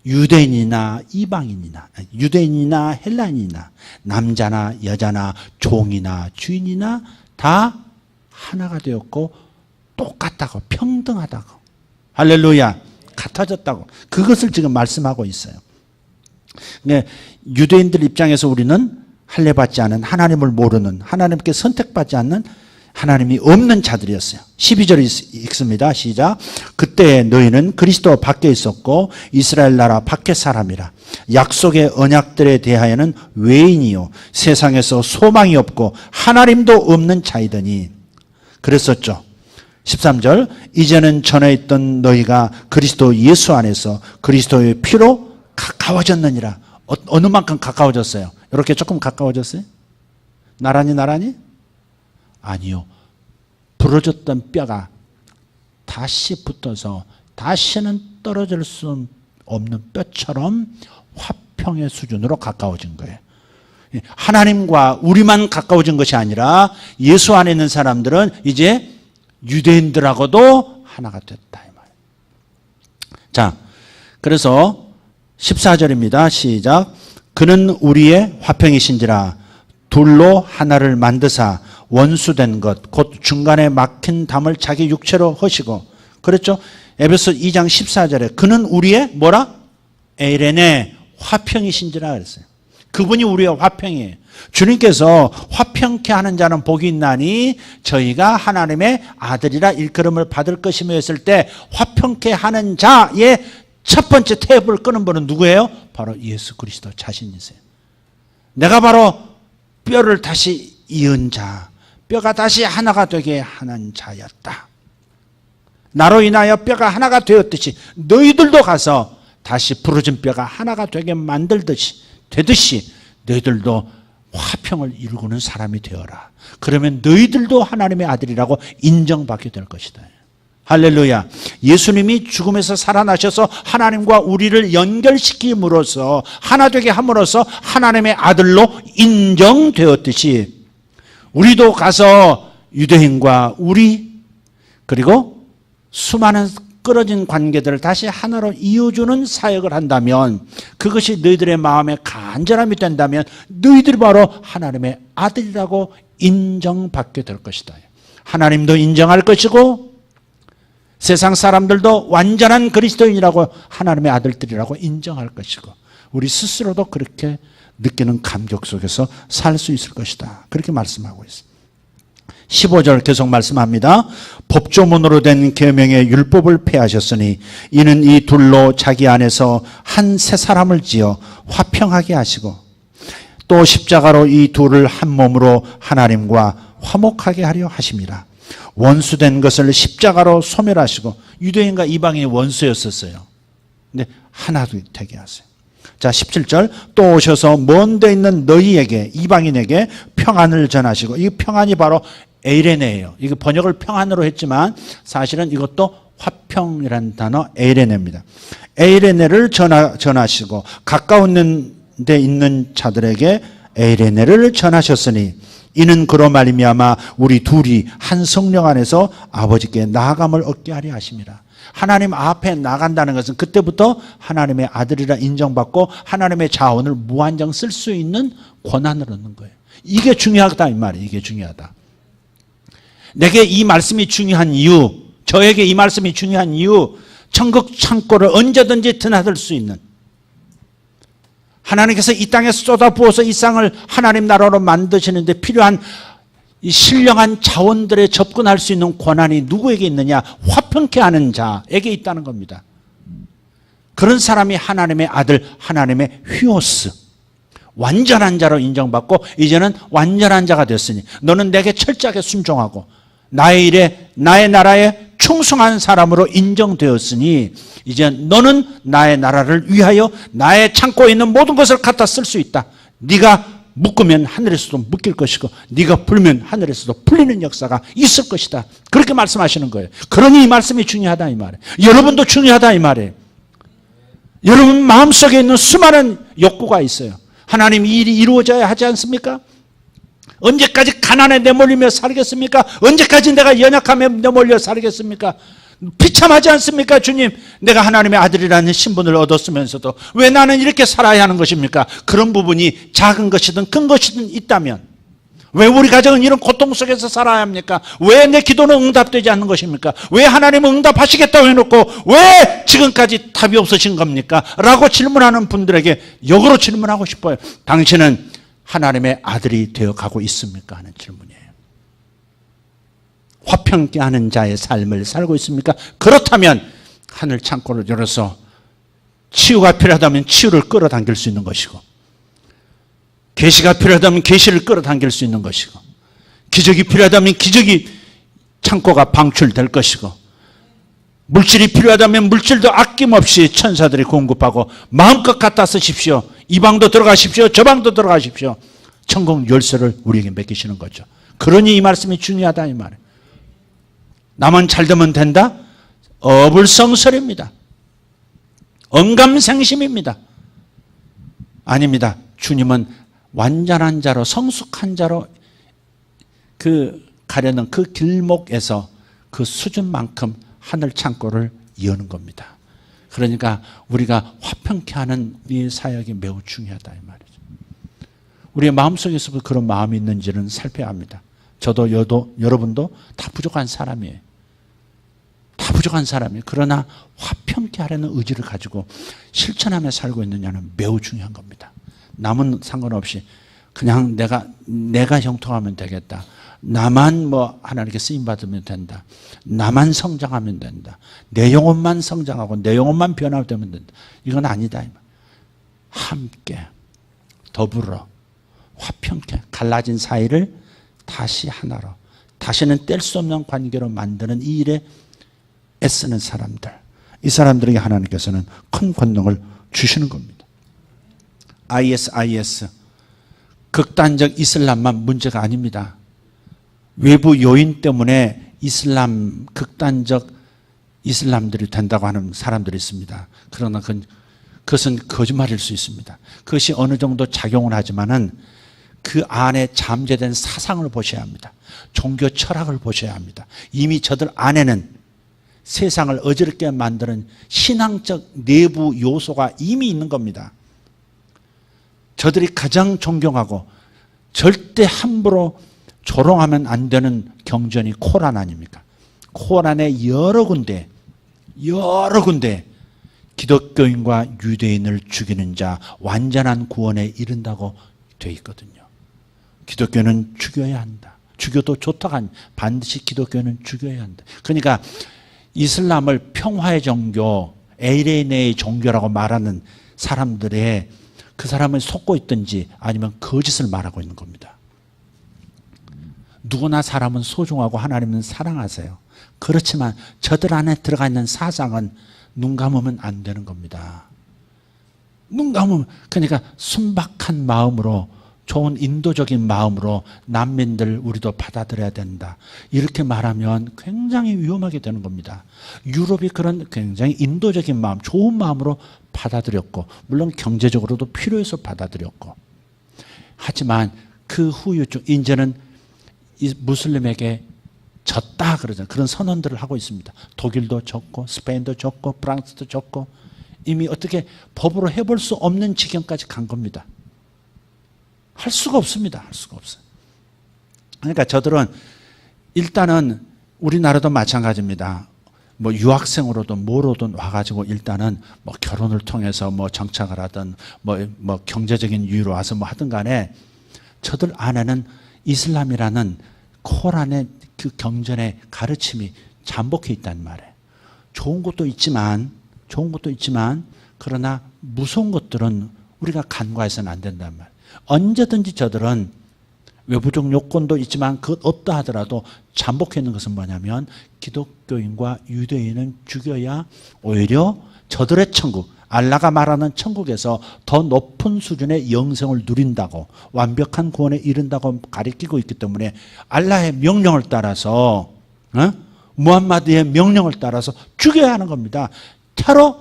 유대인이나 이방인이나 유대인이나 헬라인이나 남자나 여자나 종이나 주인이나 다 하나가 되었고 똑같다고 평등하다고. 할렐루야. 같아졌다고. 그것을 지금 말씀하고 있어요. 네, 유대인들 입장에서 우리는 할례 받지 않은 하나님을 모르는 하나님께 선택받지 않는 하나님이 없는 자들이었어요. 12절 읽습니다. 시작. 그때 너희는 그리스도 밖에 있었고 이스라엘 나라 밖의 사람이라. 약속의 언약들에 대하여는 외인이요 세상에서 소망이 없고 하나님도 없는 자이더니 그랬었죠. 13절 이제는 전에 있던 너희가 그리스도 예수 안에서 그리스도의 피로 가까워졌느니라. 어느 만큼 가까워졌어요? 이렇게 조금 가까워졌어요? 나란히? 아니요. 부러졌던 뼈가 다시 붙어서 다시는 떨어질 수 없는 뼈처럼 화평의 수준으로 가까워진 거예요. 하나님과 우리만 가까워진 것이 아니라 예수 안에 있는 사람들은 이제 유대인들하고도 하나가 됐다 이 말이에요. 자, 그래서 14절입니다. 시작. 그는 우리의 화평이신지라 둘로 하나를 만드사 원수된 것 곧 중간에 막힌 담을 자기 육체로 허시고 그랬죠. 에베소 2장 14절에 그는 우리의 뭐라? 에이레네 화평이신지라 그랬어요. 그분이 우리의 화평이에요. 주님께서 화평케 하는 자는 복이 있나니 저희가 하나님의 아들이라 일컬음을 받을 것이며 했을 때 화평케 하는 자의 첫 번째 테이블을 끄는 분은 누구예요? 바로 예수 그리스도 자신이세요. 내가 바로 뼈를 다시 이은 자, 뼈가 다시 하나가 되게 하는 자였다. 나로 인하여 뼈가 하나가 되었듯이 너희들도 가서 다시 부러진 뼈가 하나가 되게 되듯이 너희들도 화평을 이루고는 사람이 되어라. 그러면 너희들도 하나님의 아들이라고 인정받게 될 것이다. 할렐루야. 예수님이 죽음에서 살아나셔서 하나님과 우리를 연결시킴으로써 하나 되게 함으로써 하나님의 아들로 인정되었듯이 우리도 가서 유대인과 우리 그리고 수많은 끊어진 관계들을 다시 하나로 이어주는 사역을 한다면 그것이 너희들의 마음에 간절함이 된다면 너희들이 바로 하나님의 아들이라고 인정받게 될 것이다. 하나님도 인정할 것이고 세상 사람들도 완전한 그리스도인이라고 하나님의 아들들이라고 인정할 것이고 우리 스스로도 그렇게 느끼는 감격 속에서 살 수 있을 것이다. 그렇게 말씀하고 있습니다. 15절 계속 말씀합니다. 법조문으로 된 계명의 율법을 폐하셨으니 이는 이 둘로 자기 안에서 한 새 사람을 지어 화평하게 하시고 또 십자가로 이 둘을 한 몸으로 하나님과 화목하게 하려 하심이라. 원수된 것을 십자가로 소멸하시고 유대인과 이방인이 원수였었어요. 근데 하나 되게 하세요. 자 17절 또 오셔서 먼 데 있는 너희에게 이방인에게 평안을 전하시고 이 평안이 바로 에이레네예요. 이거 번역을 평안으로 했지만 사실은 이것도 화평이라는 단어 에이레네입니다. 에이레네를 전하시고 가까운 데 있는 자들에게 에이레네를 전하셨으니 이는 그로 말미암아 우리 둘이 한 성령 안에서 아버지께 나아감을 얻게 하려 하심이라. 하나님 앞에 나간다는 것은 그때부터 하나님의 아들이라 인정받고 하나님의 자원을 무한정 쓸 수 있는 권한을 얻는 거예요. 이게 중요하다 이 말이에요. 이게 중요하다. 내게 이 말씀이 중요한 이유, 저에게 이 말씀이 중요한 이유, 천국 창고를 언제든지 드나들 수 있는 하나님께서 이 땅에 쏟아부어서 이 땅을 하나님 나라로 만드시는데 필요한 이 신령한 자원들에 접근할 수 있는 권한이 누구에게 있느냐? 화평케 하는 자에게 있다는 겁니다. 그런 사람이 하나님의 아들, 하나님의 휘오스, 완전한 자로 인정받고 이제는 완전한 자가 됐으니 너는 내게 철저하게 순종하고 나의 일에 나의 나라에 충성한 사람으로 인정되었으니 이제 너는 나의 나라를 위하여 나의 창고에 있는 모든 것을 갖다 쓸 수 있다. 네가 묶으면 하늘에서도 묶일 것이고 네가 풀면 하늘에서도 풀리는 역사가 있을 것이다. 그렇게 말씀하시는 거예요. 그러니 이 말씀이 중요하다 이 말이에요. 여러분도 중요하다 이 말이에요. 여러분 마음속에 있는 수많은 욕구가 있어요. 하나님 이 일이 이루어져야 하지 않습니까? 언제까지 가난에 내몰리며 살겠습니까? 언제까지 내가 연약함에 내몰려 살겠습니까? 비참하지 않습니까? 주님, 내가 하나님의 아들이라는 신분을 얻었으면서도 왜 나는 이렇게 살아야 하는 것입니까? 그런 부분이 작은 것이든 큰 것이든 있다면 왜 우리 가정은 이런 고통 속에서 살아야 합니까? 왜 내 기도는 응답되지 않는 것입니까? 왜 하나님은 응답하시겠다고 해놓고 왜 지금까지 답이 없으신 겁니까? 라고 질문하는 분들에게 역으로 질문하고 싶어요. 당신은 하나님의 아들이 되어가고 있습니까? 하는 질문이에요. 화평케 하는 자의 삶을 살고 있습니까? 그렇다면 하늘 창고를 열어서 치유가 필요하다면 치유를 끌어당길 수 있는 것이고 계시가 필요하다면 계시를 끌어당길 수 있는 것이고 기적이 필요하다면 기적이 창고가 방출될 것이고 물질이 필요하다면 물질도 아낌없이 천사들이 공급하고 마음껏 갖다 쓰십시오. 이 방도 들어가십시오. 저 방도 들어가십시오. 천국 열쇠를 우리에게 맡기시는 거죠. 그러니 이 말씀이 중요하다 이 말이에요. 나만 잘 되면 된다? 어불성설입니다. 언감생심입니다. 아닙니다. 주님은 완전한 자로 성숙한 자로 가려는 그 길목에서 그 수준만큼 하늘 창고를 여는 겁니다. 그러니까 우리가 화평케 하는 이 사역이 매우 중요하다 이 말이죠. 우리의 마음속에서 그런 마음이 있는지는 살펴야 합니다. 저도 여러분도 다 부족한 사람이에요. 다 부족한 사람이에요. 그러나 화평케 하려는 의지를 가지고 실천하며 살고 있느냐는 매우 중요한 겁니다. 남은 상관없이 그냥 내가 형통하면 되겠다. 나만 하나님께 쓰임받으면 된다. 나만 성장하면 된다. 내 영혼만 성장하고 내 영혼만 변화되면 된다. 이건 아니다. 함께 더불어 화평케 갈라진 사이를 다시 하나로 다시는 뗄 수 없는 관계로 만드는 이 일에 애쓰는 사람들, 이 사람들에게 하나님께서는 큰 권능을 주시는 겁니다. IS 극단적 이슬람만 문제가 아닙니다. 외부 요인 때문에 이슬람 극단적 이슬람들이 된다고 하는 사람들이 있습니다. 그러나 그것은 거짓말일 수 있습니다. 그것이 어느 정도 작용을 하지만은 그 안에 잠재된 사상을 보셔야 합니다. 종교 철학을 보셔야 합니다. 이미 저들 안에는 세상을 어지럽게 만드는 신앙적 내부 요소가 이미 있는 겁니다. 저들이 가장 존경하고 절대 함부로 조롱하면 안 되는 경전이 코란 아닙니까? 코란의 여러 군데 기독교인과 유대인을 죽이는 자 완전한 구원에 이른다고 되어 있거든요. 기독교는 죽여야 한다. 죽여도 좋다가 아니라 반드시 기독교는 죽여야 한다. 그러니까 이슬람을 평화의 종교, 에이레네의 종교라고 말하는 사람들의 그 사람을 속고 있든지 아니면 거짓을 말하고 있는 겁니다. 누구나 사람은 소중하고 하나님은 사랑하세요. 그렇지만 저들 안에 들어가 있는 사상은 눈 감으면 안 되는 겁니다. 눈 감으면, 그러니까 순박한 마음으로, 좋은 인도적인 마음으로 난민들 우리도 받아들여야 된다. 이렇게 말하면 굉장히 위험하게 되는 겁니다. 유럽이 그런 굉장히 인도적인 마음, 좋은 마음으로 받아들였고, 물론 경제적으로도 필요해서 받아들였고, 하지만 그 후유증, 이제는 이 무슬림에게 졌다 그러잖아요. 그런 선언들을 하고 있습니다. 독일도 졌고 스페인도 졌고 프랑스도 졌고 이미 어떻게 법으로 해볼 수 없는 지경까지 간 겁니다. 할 수가 없습니다. 할 수가 없어요. 그러니까 저들은 일단은 우리나라도 마찬가지입니다. 뭐 유학생으로든 뭐로든 와가지고 일단은 뭐 결혼을 통해서 뭐 정착을 하든 뭐 경제적인 이유로 와서 뭐 하든 간에 저들 안에는 이슬람이라는 코란의 그 경전의 가르침이 잠복해 있단 말이에요. 좋은 것도 있지만 그러나 무서운 것들은 우리가 간과해서는 안 된단 말이에요. 언제든지 저들은 외부적 요건도 있지만 그것 없다 하더라도 잠복해 있는 것은 뭐냐면 기독교인과 유대인은 죽여야 오히려 저들의 천국, 알라가 말하는 천국에서 더 높은 수준의 영생을 누린다고, 완벽한 구원에 이른다고 가리키고 있기 때문에 알라의 명령을 따라서, 무함마드의 명령을 따라서 죽여야 하는 겁니다. 테러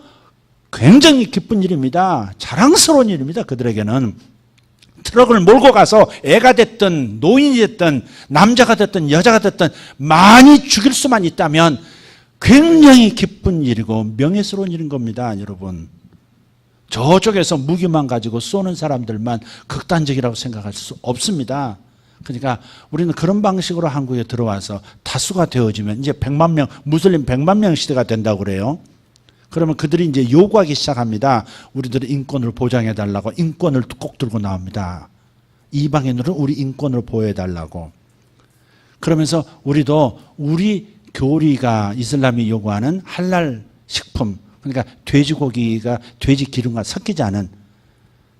굉장히 기쁜 일입니다. 자랑스러운 일입니다. 그들에게는 트럭을 몰고 가서 애가 됐든 노인이 됐든 남자가 됐든 여자가 됐든 많이 죽일 수만 있다면 굉장히 기쁜 일이고 명예스러운 일인 겁니다. 여러분, 저쪽에서 무기만 가지고 쏘는 사람들만 극단적이라고 생각할 수 없습니다. 그러니까 우리는 그런 방식으로 한국에 들어와서 다수가 되어지면 이제 100만 명, 무슬림 100만 명 시대가 된다고 그래요. 그러면 그들이 이제 요구하기 시작합니다. 우리들의 인권을 보장해 달라고. 인권을 꼭 들고 나옵니다. 이방인으로 우리 인권을 보호해 달라고. 그러면서 우리도 우리 교리가 이슬람이 요구하는 할랄 식품, 그러니까 돼지고기가 돼지 기름과 섞이지 않은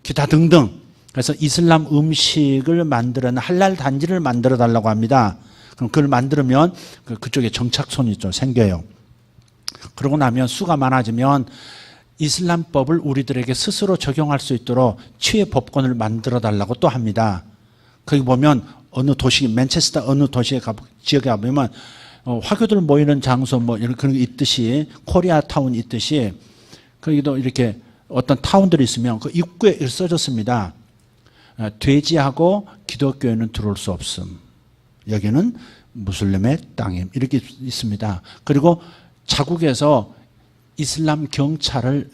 기타 등등, 그래서 이슬람 음식을 만들어낸 할랄 단지를 만들어 달라고 합니다. 그럼 그걸 만들면 그쪽에 정착선이 좀 생겨요. 그러고 나면 수가 많아지면 이슬람법을 우리들에게 스스로 적용할 수 있도록 치외 법권을 만들어 달라고 또 합니다. 거기 보면 어느 도시, 맨체스터 어느 도시에 지역에 가보면 화교들 모이는 장소 뭐 이런 그런 게 있듯이, 코리아 타운 있듯이 거기도 이렇게 어떤 타운들이 있으면 그 입구에 써졌습니다. 돼지하고 기독교인은 들어올 수 없음. 여기는 무슬림의 땅임. 이렇게 있습니다. 그리고 자국에서 이슬람 경찰을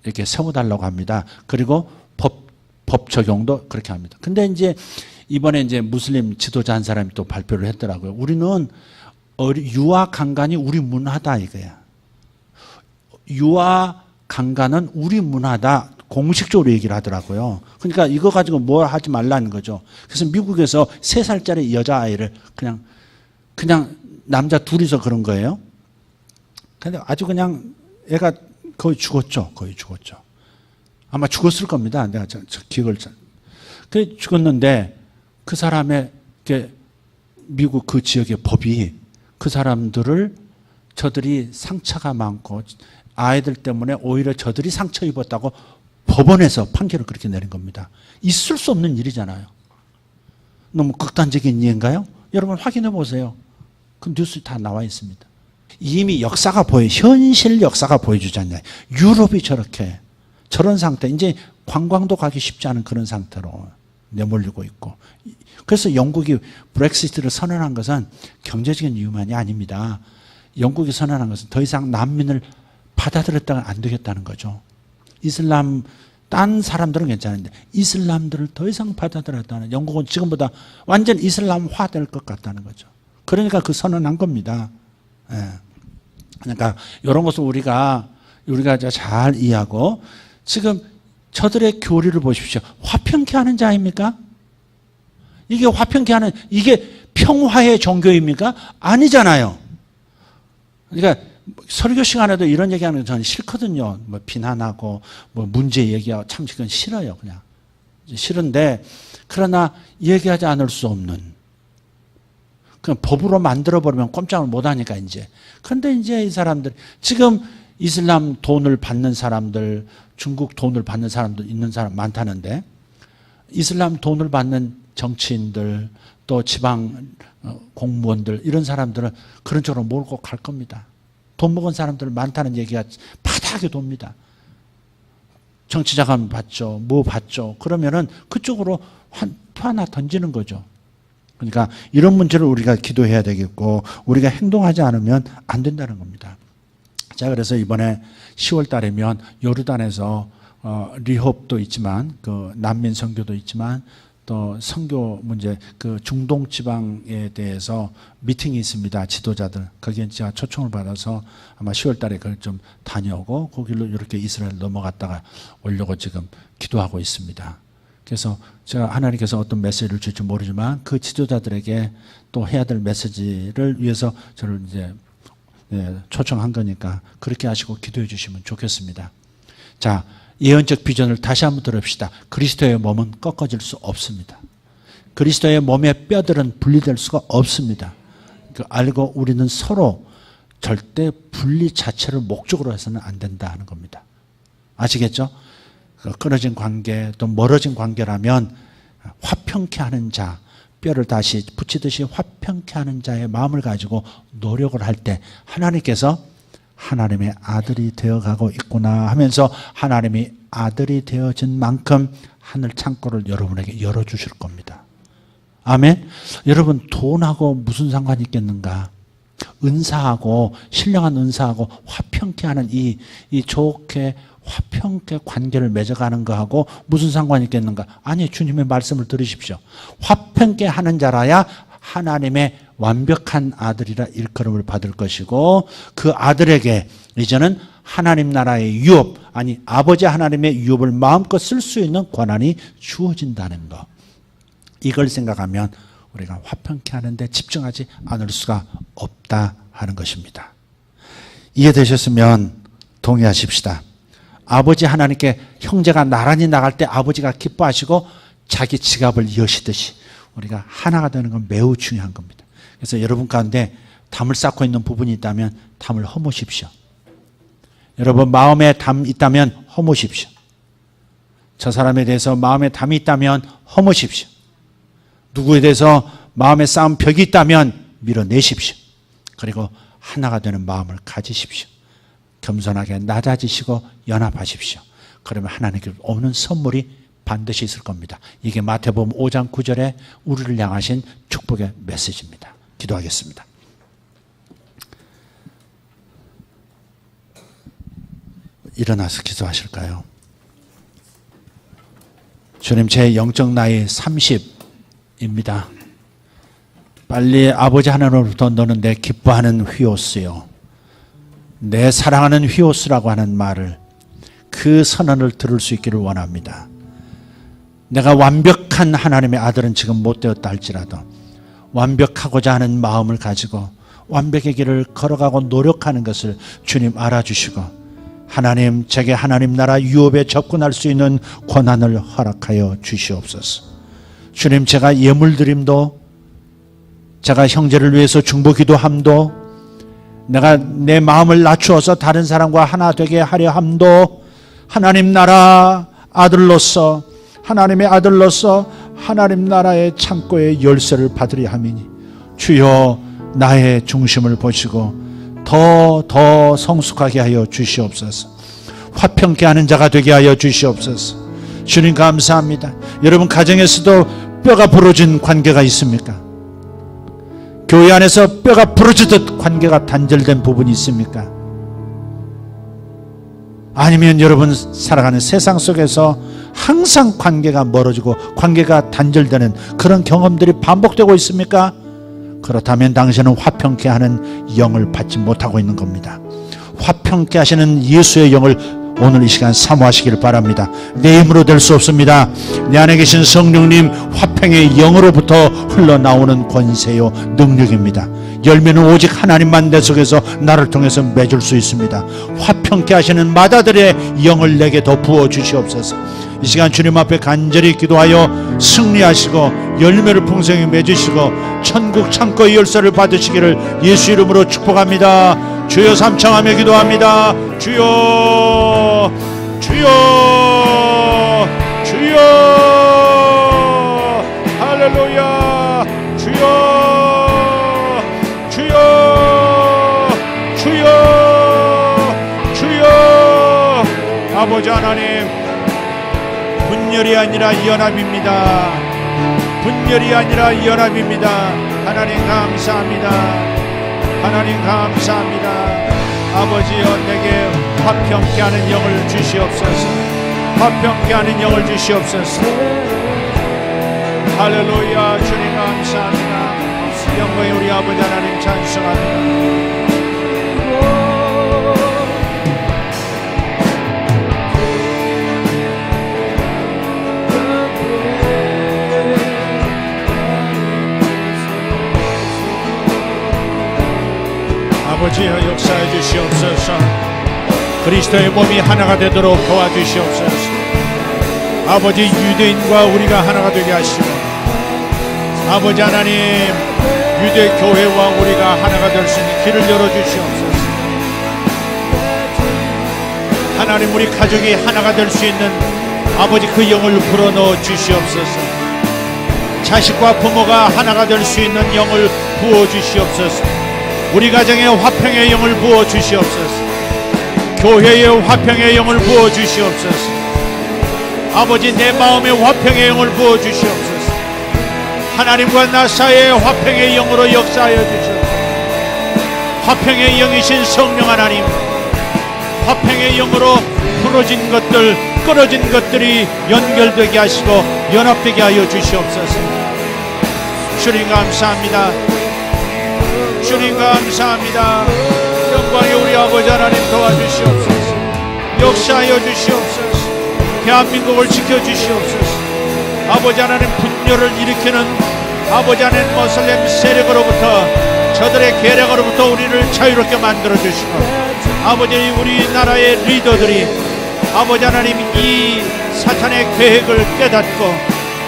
이렇게 세워달라고 합니다. 그리고 법 적용도 그렇게 합니다. 근데 이제 이번에 이제 무슬림 지도자 한 사람이 또 발표를 했더라고요. 우리는 유아 강간이 우리 문화다 이거야. 유아 강간은 우리 문화다. 공식적으로 얘기를 하더라고요. 그러니까 이거 가지고 뭘 하지 말라는 거죠. 그래서 미국에서 3살짜리 여자아이를 그냥 남자 둘이서 그런 거예요. 근데 아주 그냥 애가 거의 죽었죠. 거의 죽었죠. 아마 죽었을 겁니다. 내가 저 기억을 잘. 그 죽었는데 그 사람의 미국 그 지역의 법이 그 사람들을 저들이 상처가 많고 아이들 때문에 오히려 저들이 상처 입었다고 법원에서 판결을 그렇게 내린 겁니다. 있을 수 없는 일이잖아요. 너무 극단적인 이해인가요? 여러분 확인해 보세요. 그 뉴스 다 나와 있습니다. 이미 역사가 현실 역사가 보여주지 않냐. 유럽이 저런 상태, 이제 관광도 가기 쉽지 않은 그런 상태로 내몰리고 있고. 그래서 영국이 브렉시트를 선언한 것은 경제적인 이유만이 아닙니다. 영국이 선언한 것은 더 이상 난민을 받아들였다가 안 되겠다는 거죠. 이슬람, 딴 사람들은 괜찮은데 이슬람들을 더 이상 받아들였다는, 영국은 지금보다 완전 이슬람화 될 것 같다는 거죠. 그러니까 그 선언한 겁니다. 예. 그러니까 이런 것을 우리가 잘 이해하고, 지금 저들의 교리를 보십시오. 화평케 하는 자입니까? 이게 화평케 하는, 이게 평화의 종교입니까? 아니잖아요. 그러니까 설교 시간에도 이런 얘기하는 건 저는 싫거든요. 뭐 비난하고 뭐 문제 얘기하고 참 그건 싫어요. 그냥 싫은데, 그러나 얘기하지 않을 수 없는, 그냥 법으로 만들어버리면 꼼짝을 못하니까 이제. 그런데 이제 이 사람들, 지금 이슬람 돈을 받는 사람들, 중국 돈을 받는 사람들 있는 사람 많다는데, 이슬람 돈을 받는 정치인들, 또 지방 공무원들, 이런 사람들은 그런 쪽으로 몰고 갈 겁니다. 돈 먹은 사람들 많다는 얘기가 바닥에 돕니다. 정치자금 받죠, 뭐 받죠. 그러면은 그쪽으로 하나 던지는 거죠. 그러니까 이런 문제를 우리가 기도해야 되겠고, 우리가 행동하지 않으면 안 된다는 겁니다. 자, 그래서 이번에 10월 달이면 요르단에서 리홉도 있지만, 그 난민 선교도 있지만, 또 선교 문제, 그 중동 지방에 대해서 미팅이 있습니다. 지도자들. 거기에 제가 초청을 받아서 아마 10월 달에 그걸 좀 다녀오고, 거기로 이렇게 이스라엘 넘어갔다가 오려고 지금 기도하고 있습니다. 그래서 제가 하나님께서 어떤 메시지를 줄지 모르지만 그 지도자들에게 또 해야 될 메시지를 위해서 저를 이제 초청한 거니까 그렇게 하시고 기도해 주시면 좋겠습니다. 자, 예언적 비전을 다시 한번 들읍시다. 그리스도의 몸은 꺾어질 수 없습니다. 그리스도의 몸의 뼈들은 분리될 수가 없습니다. 알고 우리는 서로 절대 분리 자체를 목적으로 해서는 안 된다 하는 겁니다. 아시겠죠? 끊어진 관계, 또 멀어진 관계라면 화평케 하는 자, 뼈를 다시 붙이듯이 화평케 하는 자의 마음을 가지고 노력을 할 때 하나님께서 하나님의 아들이 되어가고 있구나 하면서 하나님이 아들이 되어진 만큼 하늘 창고를 여러분에게 열어주실 겁니다. 아멘. 여러분, 돈하고 무슨 상관이 있겠는가? 은사하고, 신령한 은사하고 화평케 하는 이 좋게 화평케 관계를 맺어가는 거하고 무슨 상관이 있겠는가? 아니, 주님의 말씀을 들으십시오. 화평케 하는 자라야 하나님의 완벽한 아들이라 일컬음을 받을 것이고, 그 아들에게 이제는 하나님 나라의 유업, 아니 아버지 하나님의 유업을 마음껏 쓸 수 있는 권한이 주어진다는 것. 이걸 생각하면 우리가 화평케 하는데 집중하지 않을 수가 없다 하는 것입니다. 이해되셨으면 동의하십시다. 아버지 하나님께 형제가 나란히 나갈 때 아버지가 기뻐하시고 자기 지갑을 여시듯이 우리가 하나가 되는 건 매우 중요한 겁니다. 그래서 여러분 가운데 담을 쌓고 있는 부분이 있다면 담을 허무십시오. 여러분 마음에 담이 있다면 허무십시오. 저 사람에 대해서 마음에 담이 있다면 허무십시오. 누구에 대해서 마음에 쌓은 벽이 있다면 밀어내십시오. 그리고 하나가 되는 마음을 가지십시오. 겸손하게 낮아지시고 연합하십시오. 그러면 하나님께 오는 선물이 반드시 있을 겁니다. 이게 마태복음 5장 9절에 우리를 향하신 축복의 메시지입니다. 기도하겠습니다. 일어나서 기도하실까요? 주님, 제 영적 나이 30입니다. 빨리 아버지 하나님으로부터 너는 내 기뻐하는 휘오스요, 내 사랑하는 휘오스라고 하는 말을, 그 선언을 들을 수 있기를 원합니다. 내가 완벽한 하나님의 아들은 지금 못 되었다 할지라도 완벽하고자 하는 마음을 가지고 완벽의 길을 걸어가고 노력하는 것을 주님 알아주시고, 하나님, 제게 하나님 나라 유업에 접근할 수 있는 권한을 허락하여 주시옵소서. 주님, 제가 예물드림도, 제가 형제를 위해서 중보기도 함도, 내가 내 마음을 낮추어서 다른 사람과 하나 되게 하려 함도, 하나님 나라 아들로서, 하나님의 아들로서 하나님 나라의 창고의 열쇠를 받으려 함이니, 주여 나의 중심을 보시고 더 성숙하게 하여 주시옵소서. 화평케 하는 자가 되게 하여 주시옵소서. 주님 감사합니다. 여러분 가정에서도 뼈가 부러진 관계가 있습니까? 교회 안에서 뼈가 부러지듯 관계가 단절된 부분이 있습니까? 아니면 여러분 살아가는 세상 속에서 항상 관계가 멀어지고 관계가 단절되는 그런 경험들이 반복되고 있습니까? 그렇다면 당신은 화평케 하는 영을 받지 못하고 있는 겁니다. 화평케 하시는 예수의 영을 오늘 이 시간 사모하시길 바랍니다. 내 힘으로 될 수 없습니다. 내 안에 계신 성령님 화평의 영으로부터 흘러나오는 권세요 능력입니다. 열매는 오직 하나님만 내 속에서 나를 통해서 맺을 수 있습니다. 화평케 하시는 마다들의 영을 내게 더 부어 주시옵소서. 이 시간 주님 앞에 간절히 기도하여 승리하시고 열매를 풍성히 맺으시고 천국 창고의 열쇠를 받으시기를 예수 이름으로 축복합니다. 주여 삼창하며 기도합니다. 주여 주여 주여 할렐루야 주여 주여 주여 주여 아버지 하나님 분열이 아니라 연합입니다. 분열이 아니라 연합입니다. 하나님 감사합니다. 하나님 감사합니다. 아버지여 내게 화평케 하는 영을 주시옵소서. 화평케 하는 영을 주시옵소서. 할렐루야 주님 감사합니다. 영광의 우리 아버지 하나님 찬송합니다. 아버지여 역사해 주시옵소서. 그리스도의 몸이 하나가 되도록 도와주시옵소서. 아버지 유대인과 우리가 하나가 되게 하시고 아버지 하나님 유대 교회와 우리가 하나가 될 수 있는 길을 열어주시옵소서. 하나님 우리 가족이 하나가 될 수 있는 아버지 그 영을 불어넣어 주시옵소서. 자식과 부모가 하나가 될 수 있는 영을 부어 주시옵소서. 우리 가정에 화평의 영을 부어 주시옵소서. 교회에 화평의 영을 부어 주시옵소서. 아버지 내 마음에 화평의 영을 부어 주시옵소서. 하나님과 나 사이에 화평의 영으로 역사하여 주시옵소서. 화평의 영이신 성령 하나님, 화평의 영으로 부러진 것들, 끊어진 것들이 연결되게 하시고 연합되게 하여 주시옵소서. 주님 감사합니다. 주님 감사합니다. 영광의 우리 아버지 하나님 도와주시옵소서. 역사하여 주시옵소서. 대한민국을 지켜주시옵소서. 아버지 하나님 분열을 일으키는 아버지 하나님 모슬렘 세력으로부터 저들의 계략으로부터 우리를 자유롭게 만들어 주시고 아버지 우리나라의 리더들이 아버지 하나님 이 사탄의 계획을 깨닫고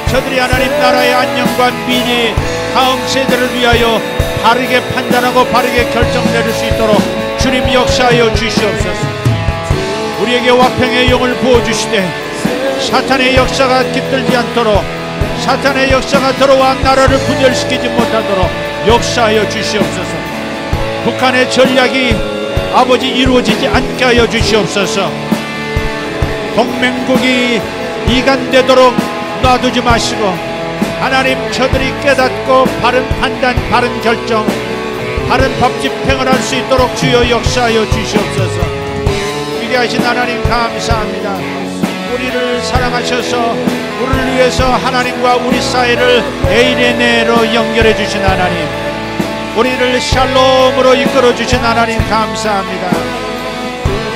저들이 하나님 나라의 안녕과 미래 다음 세대를 위하여 바르게 판단하고 바르게 결정 내릴 수 있도록 주님 역사하여 주시옵소서. 우리에게 화평의 영을 부어주시되 사탄의 역사가 깃들지 않도록 사탄의 역사가 들어와 나라를 분열시키지 못하도록 역사하여 주시옵소서. 북한의 전략이 아버지 이루어지지 않게 하여 주시옵소서. 동맹국이 이간되도록 놔두지 마시고 하나님 저들이 깨닫고 바른 판단, 바른 결정, 바른 법 집행을 할 수 있도록 주여 역사하여 주시옵소서. 위대하신 하나님 감사합니다. 우리를 사랑하셔서 우리를 위해서 하나님과 우리 사이를 에이레네로 연결해 주신 하나님, 우리를 샬롬으로 이끌어 주신 하나님 감사합니다.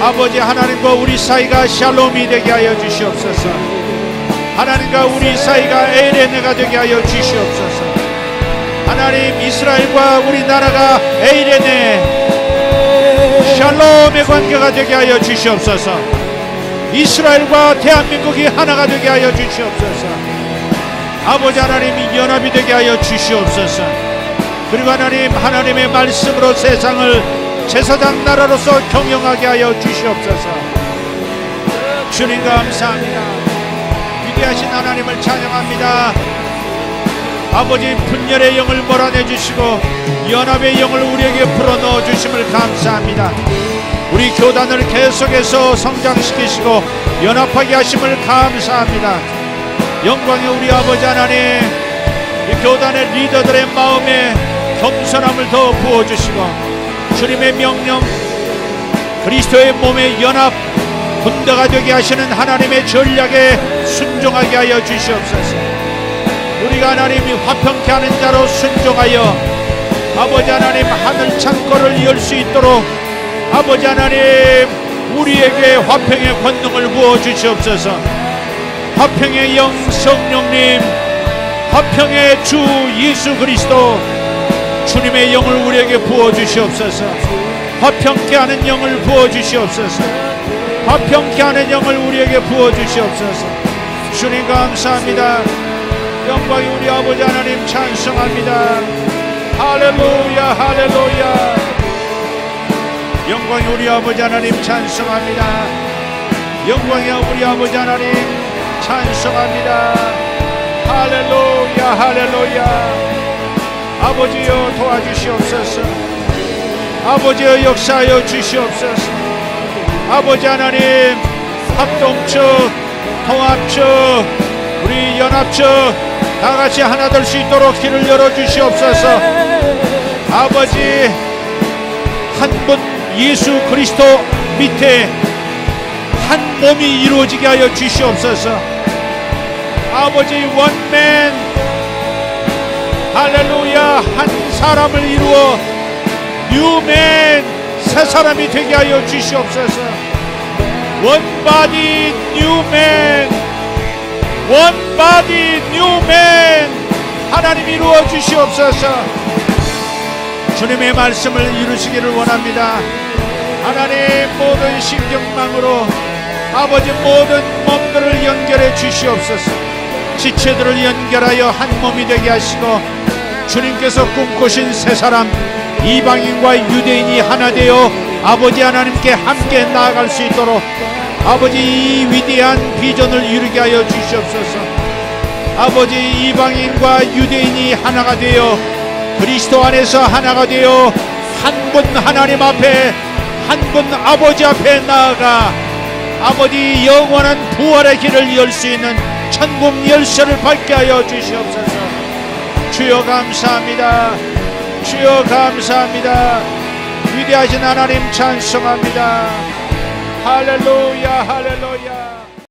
아버지 하나님과 우리 사이가 샬롬이 되게 하여 주시옵소서. 하나님과 우리 사이가 에이레네가 되게 하여 주시옵소서. 하나님 이스라엘과 우리나라가 에이레네 샬롬의 관계가 되게 하여 주시옵소서. 이스라엘과 대한민국이 하나가 되게 하여 주시옵소서. 아버지 하나님이 연합이 되게 하여 주시옵소서. 그리고 하나님 하나님의 말씀으로 세상을 제사장 나라로서 경영하게 하여 주시옵소서. 주님 감사합니다. 위대하신 하나님을 찬양합니다. 아버지 분열의 영을 몰아내 주시고 연합의 영을 우리에게 불어넣어 주심을 감사합니다. 우리 교단을 계속해서 성장시키시고 연합하게 하심을 감사합니다. 영광의 우리 아버지 하나님, 이 교단의 리더들의 마음에 겸손함을 더 부어주시고 주님의 명령, 그리스도의 몸의 연합 군대가 되게 하시는 하나님의 전략에 순종하게 하여 주시옵소서. 우리가 하나님이 화평케 하는 자로 순종하여 아버지 하나님 하늘 창고를 열 수 있도록 아버지 하나님 우리에게 화평의 권능을 부어 주시옵소서. 화평의 영 성령님, 화평의 주 예수 그리스도 주님의 영을 우리에게 부어 주시옵소서. 화평케 하는 영을 부어 주시옵소서. 화평케 하는 영을 우리에게 부어 주시옵소서. 주님 감사합니다. 영광이 우리 아버지 하나님 찬송합니다. 할렐루야 할렐루야. 영광이 우리 아버지 하나님 찬송합니다. 영광이 우리 아버지 하나님 찬송합니다. 할렐루야 할렐루야. 아버지여 도와주시옵소서. 아버지여 역사하여 주시옵소서. 아버지 하나님 합동측 통합측 우리 연합측 다같이 하나 될 수 있도록 길을 열어주시옵소서. 아버지 한 분 예수 그리스도 밑에 한 몸이 이루어지게 하여 주시옵소서. 아버지 원맨 할렐루야 한 사람을 이루어 뉴맨 새 사람이 되게 하여 주시옵소서. 원바디 뉴맨 원바디 뉴맨 하나님 이루어 주시옵소서. 주님의 말씀을 이루시기를 원합니다. 하나님 모든 신경망으로 아버지 모든 몸들을 연결해 주시옵소서. 지체들을 연결하여 한 몸이 되게 하시고 주님께서 꿈꾸신 새 사람 이방인과 유대인이 하나 되어 아버지 하나님께 함께 나아갈 수 있도록 아버지 이 위대한 비전을 이루게 하여 주시옵소서. 아버지 이방인과 유대인이 하나가 되어 그리스도 안에서 하나가 되어 한 분 하나님 앞에 한 분 아버지 앞에 나아가 아버지 영원한 부활의 길을 열 수 있는 천국 열쇠를 밟게 하여 주시옵소서. 주여 감사합니다. 주여 감사합니다. 위대하신 하나님 찬송합니다. 할렐루야 할렐루야.